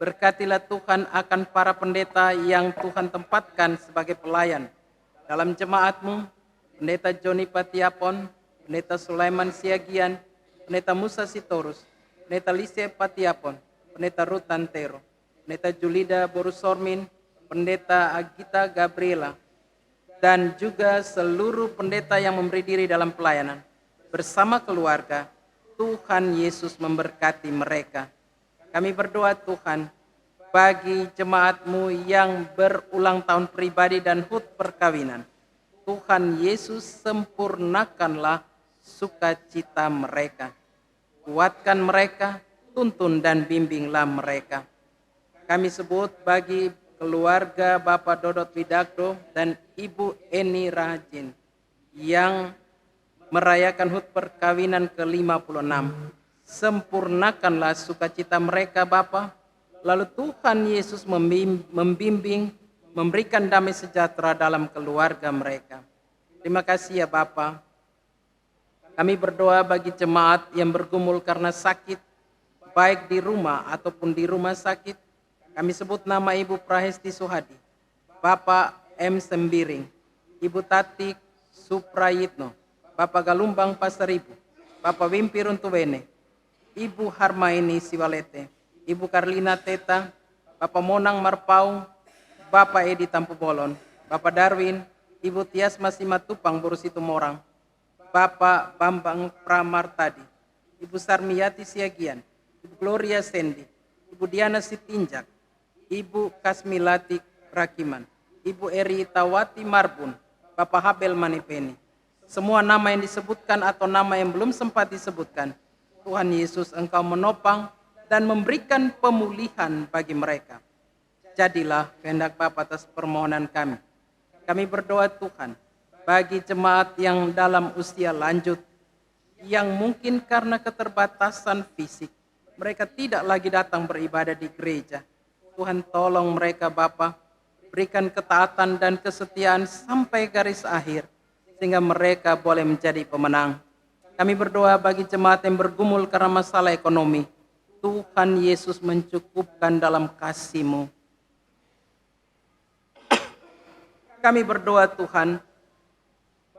Berkatilah Tuhan akan para pendeta yang Tuhan tempatkan sebagai pelayan dalam jemaat-Mu, Pendeta Joni Patiapon, Pendeta Sulaiman Siagian, Pendeta Musa Sitorus, Pendeta Lise Patiapon, Pendeta Ruth Tantero, Pendeta Julida Borusormin, Pendeta Agita Gabriela, dan juga seluruh pendeta yang memberi diri dalam pelayanan. Bersama keluarga, Tuhan Yesus memberkati mereka. Kami berdoa Tuhan, bagi jemaat-Mu yang berulang tahun pribadi dan hut perkawinan. Tuhan Yesus sempurnakanlah sukacita mereka. Kuatkan mereka, tuntun dan bimbinglah mereka. Kami sebut bagi keluarga Bapak Dodot Widakdo dan Ibu Eni Rajin yang merayakan hut perkawinan ke-56. Sempurnakanlah sukacita mereka Bapa. Lalu Tuhan Yesus membimbing, memberikan damai sejahtera dalam keluarga mereka. Terima kasih ya Bapa. Kami berdoa bagi jemaat yang bergumul karena sakit, baik di rumah ataupun di rumah sakit. Kami sebut nama Ibu Prahesti Suhadi, Bapak M. Sembiring, Ibu Tati Suprayitno, Bapak Galumbang Pasaribu, Bapak Wimpi Runtuwene, Ibu Harmaini Siwalete, Ibu Karlina Teta, Bapak Monang Marpau, Bapak Edi Tampubolon, Bapak Darwin, Ibu Tias Masimatupang Burusitumorang, Bapak Bambang Pramartadi, Ibu Sarmiyati Siagian, Ibu Gloria Sendi, Ibu Diana Sitinjak, Ibu Kasmilati Rakiman, Ibu Eri Tawati Marbun, Bapak Habel Manipeni. Semua nama yang disebutkan atau nama yang belum sempat disebutkan, Tuhan Yesus Engkau menopang dan memberikan pemulihan bagi mereka. Jadilah kehendak Bapa atas permohonan kami. Kami berdoa Tuhan, bagi jemaat yang dalam usia lanjut, yang mungkin karena keterbatasan fisik, mereka tidak lagi datang beribadah di gereja. Tuhan tolong mereka Bapa, berikan ketaatan dan kesetiaan sampai garis akhir, sehingga mereka boleh menjadi pemenang. Kami berdoa bagi jemaat yang bergumul karena masalah ekonomi. Tuhan Yesus mencukupkan dalam kasih-Mu. Kami berdoa Tuhan,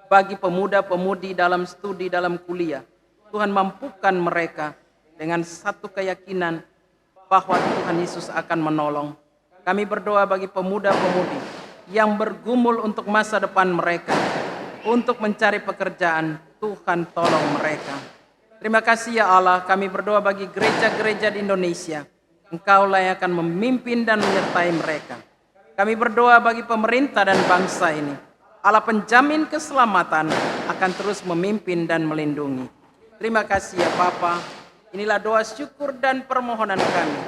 bagi pemuda-pemudi dalam studi, dalam kuliah. Tuhan mampukan mereka dengan satu keyakinan bahwa Tuhan Yesus akan menolong. Kami berdoa bagi pemuda-pemudi yang bergumul untuk masa depan mereka, untuk mencari pekerjaan. Tuhan tolong mereka. Terima kasih ya Allah, kami berdoa bagi gereja-gereja di Indonesia. Engkaulah yang akan memimpin dan menyertai mereka. Kami berdoa bagi pemerintah dan bangsa ini. Allah penjamin keselamatan akan terus memimpin dan melindungi. Terima kasih ya Bapa. Inilah doa syukur dan permohonan kami.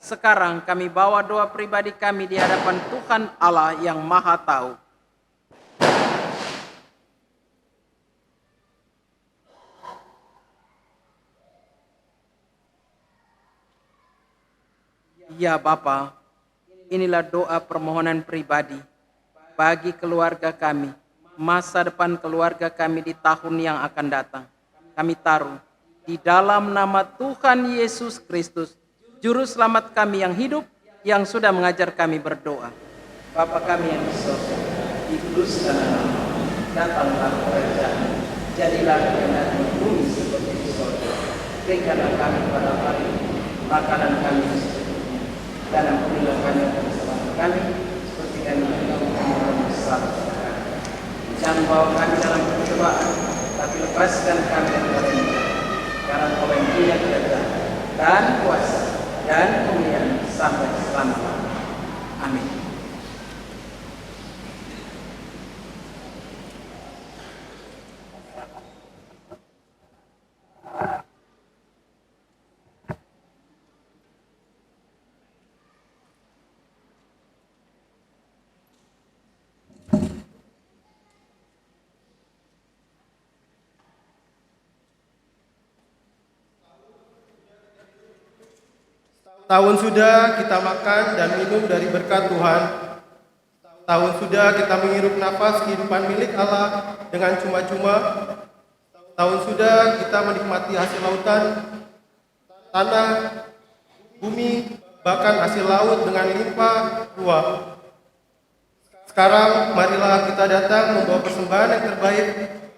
Sekarang kami bawa doa pribadi kami di hadapan Tuhan Allah yang Maha Tahu. Ya Bapa, inilah doa permohonan pribadi bagi keluarga kami, masa depan keluarga kami di tahun yang akan datang. Kami taruh di dalam nama Tuhan Yesus Kristus, Juru Selamat kami yang hidup, yang sudah mengajar kami berdoa. Bapa kami yang di surga, dikuduskan namamu, datanglah kerajaan, jadilah kehendak di bumi seperti di surga. Berikanlah kami pada hari ini makanan kami secukupnya, dan ampunilah kami atas kesalahan kami, seperti kami mengampuni orang bersalah kepada kami. Jangan bawa kami dalam pencobaan, tapi lepaskan kami dari yang jahat. Karena Kau yang punya kerajaan dan kuasa dan kemuliaan sampai selama-lamanya. Amin. Tahun sudah kita makan dan minum dari berkat Tuhan. Tahun sudah kita menghirup nafas kehidupan milik Allah dengan cuma-cuma. Tahun sudah kita menikmati hasil lautan, tanah, bumi, bahkan hasil laut dengan limpah ruah. Sekarang marilah kita datang membawa persembahan yang terbaik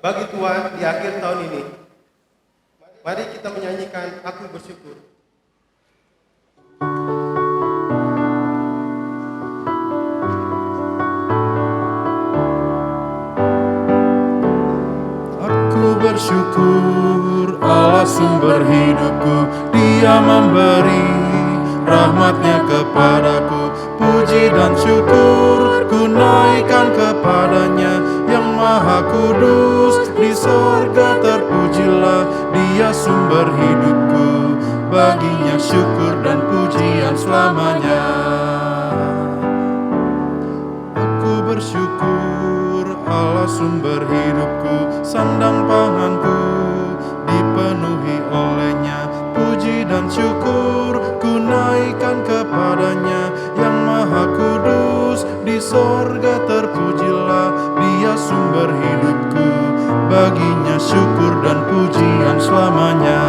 bagi Tuhan di akhir tahun ini. Mari kita menyanyikan Aku Bersyukur. Bersyukur Allah sumber hidupku, Dia memberi rahmatnya kepadaku. Puji dan syukur ku naikkan kepadanya yang maha kudus. Di sorga terpujilah Dia sumber hidupku, baginya syukur dan pujian selamanya. Aku bersyukur Allah sumber hidupku, sandang panganku dipenuhi olehnya. Puji dan syukur ku naikkan kepadanya yang maha kudus. Di sorga terpujilah Dia sumber hidupku, baginya syukur dan pujian selamanya.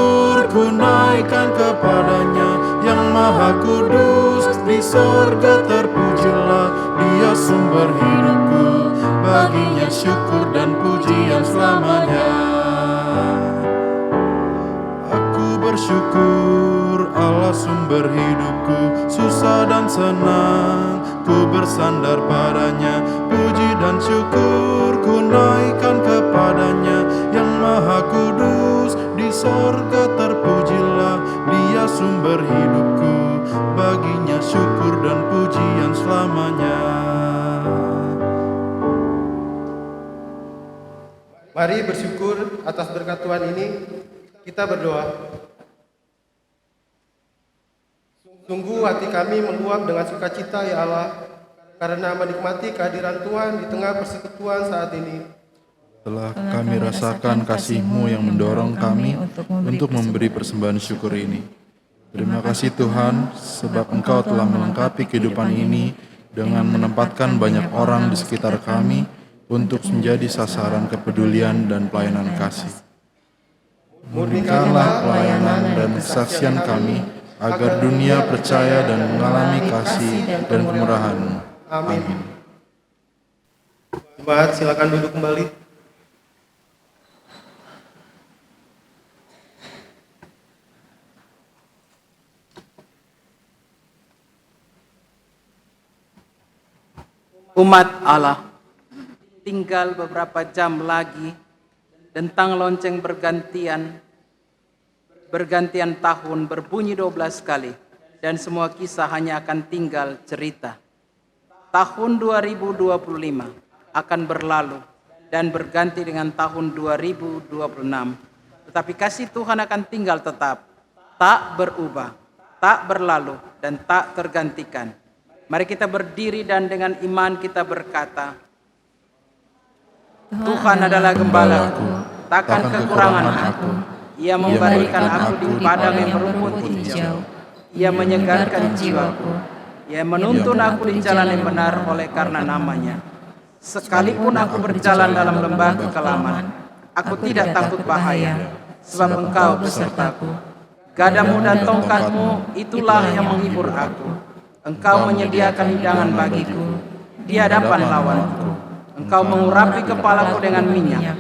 syukur ku naikkan kepadanya, yang maha kudus di sorga terpujilah, dia sumber hidupku, baginya syukur dan pujian selamanya. Aku bersyukur Allah sumber hidupku, susah dan senang ku bersandar padanya, puji dan syukur ku naikkan kepadanya, yang maha kudus di sorga terpujilah, dia sumber hidupku, baginya syukur dan pujian selamanya. Mari bersyukur atas berkat Tuhan ini. Kita berdoa. Sungguh hati kami meluap dengan sukacita ya Allah, karena menikmati kehadiran Tuhan di tengah persekutuan saat ini. Telah kami rasakan kasih-Mu yang mendorong kami untuk memberi persembahan syukur ini. Terima kasih Tuhan, sebab Engkau telah melengkapi kehidupan ini dengan menempatkan banyak orang di sekitar kami untuk menjadi sasaran kepedulian dan pelayanan kasih. Murnikanlah pelayanan dan kesaksian kami, agar dunia percaya dan mengalami kasih dan kemurahan-Mu. Amin. Jemaat, silakan duduk kembali. Umat Allah, tinggal beberapa jam lagi, dentang lonceng bergantian tahun berbunyi 12 kali, dan semua kisah hanya akan tinggal cerita. Tahun 2025 akan berlalu dan berganti dengan tahun 2026. Tetapi kasih Tuhan akan tinggal tetap, tak berubah, tak berlalu, dan tak tergantikan. Mari kita berdiri dan dengan iman kita berkata, Tuhan adalah gembalaku, takkan kekurangan aku. Ia memberikan aku di padang yang berumput hijau. Ia menyegarkan jiwaku. Ia menuntun aku di jalan yang benar oleh karena namanya. Sekalipun aku berjalan dalam lembah kekelaman, aku tidak takut bahaya, sebab Engkau besertaku. Gadamu dan tongkatmu itulah yang menghibur aku. Engkau menyediakan hidangan bagiku di hadapan lawanku. Engkau mengurapi kepalaku dengan minyak,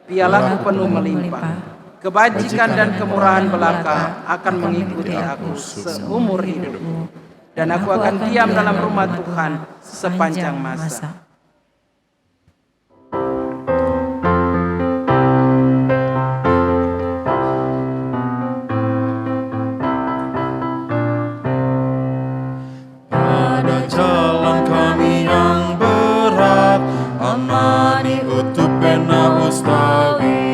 pialaku penuh melimpah. Kebajikan dan kemurahan belaka akan mengikuti aku seumur hidupku, dan aku akan diam dalam rumah Tuhan sepanjang masa. Pada jalan kami yang berat, amani utuh pena ustawi.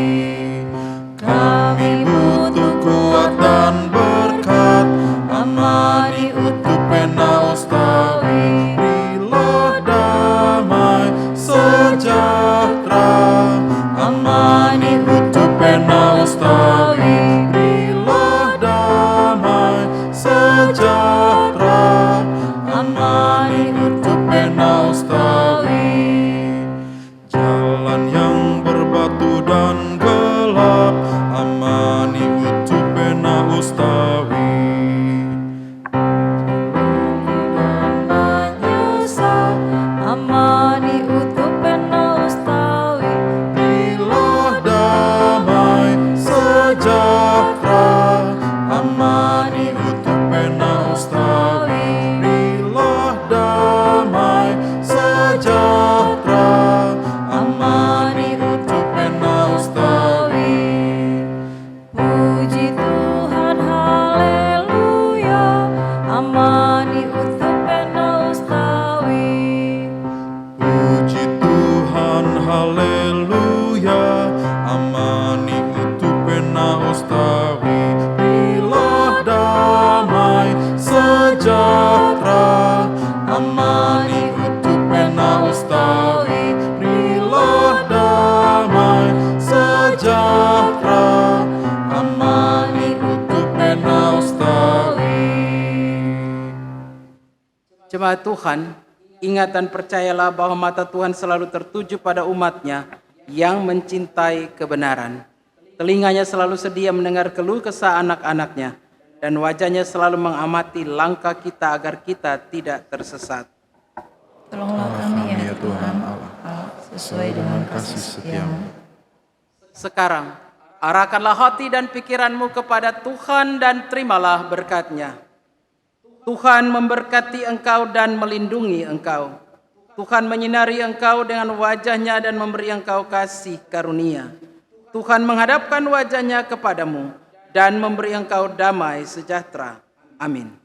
Kami butuh kuat dan berkat, amani utuh pena ustawi. Berilah damai sejahtera, amani utuh pena ustawi. Berilah damai sejahtera, amani utuh pena ustawi. Jalan yang berbatu dan gelap, amani utuh pena ustawi. Dan menyesal, amani utuh pena ustawi. Berilah damai sejahtera, amani utuh pena ustawi. Berilah damai sejahtera, amani utuh pena ustawi. Puji Tuhan, haleluya, amani utuh pena ustawi. Puji Tuhan, haleluya, amani utuh pena ustawi. Berilah damai sejahtera, amani utuh pena ustawi. Berilah damai sejahtera, amani utuh pena ustawi. Jemaat Tuhan, ingat dan percayalah bahwa mata Tuhan selalu tertuju pada umatnya yang mencintai kebenaran. Telinganya selalu sedia mendengar keluh kesah anak-anaknya, dan wajahnya selalu mengamati langkah kita agar kita tidak tersesat. Tolonglah kami ya Tuhan Allah, sesuai dengan kasih setiamu. Sekarang, arahkanlah hati dan pikiranmu kepada Tuhan dan terimalah berkat-Nya. Tuhan memberkati engkau dan melindungi engkau. Tuhan menyinari engkau dengan wajah-Nya dan memberi engkau kasih karunia. Tuhan menghadapkan wajah-Nya kepadamu dan memberi engkau damai sejahtera. Amin.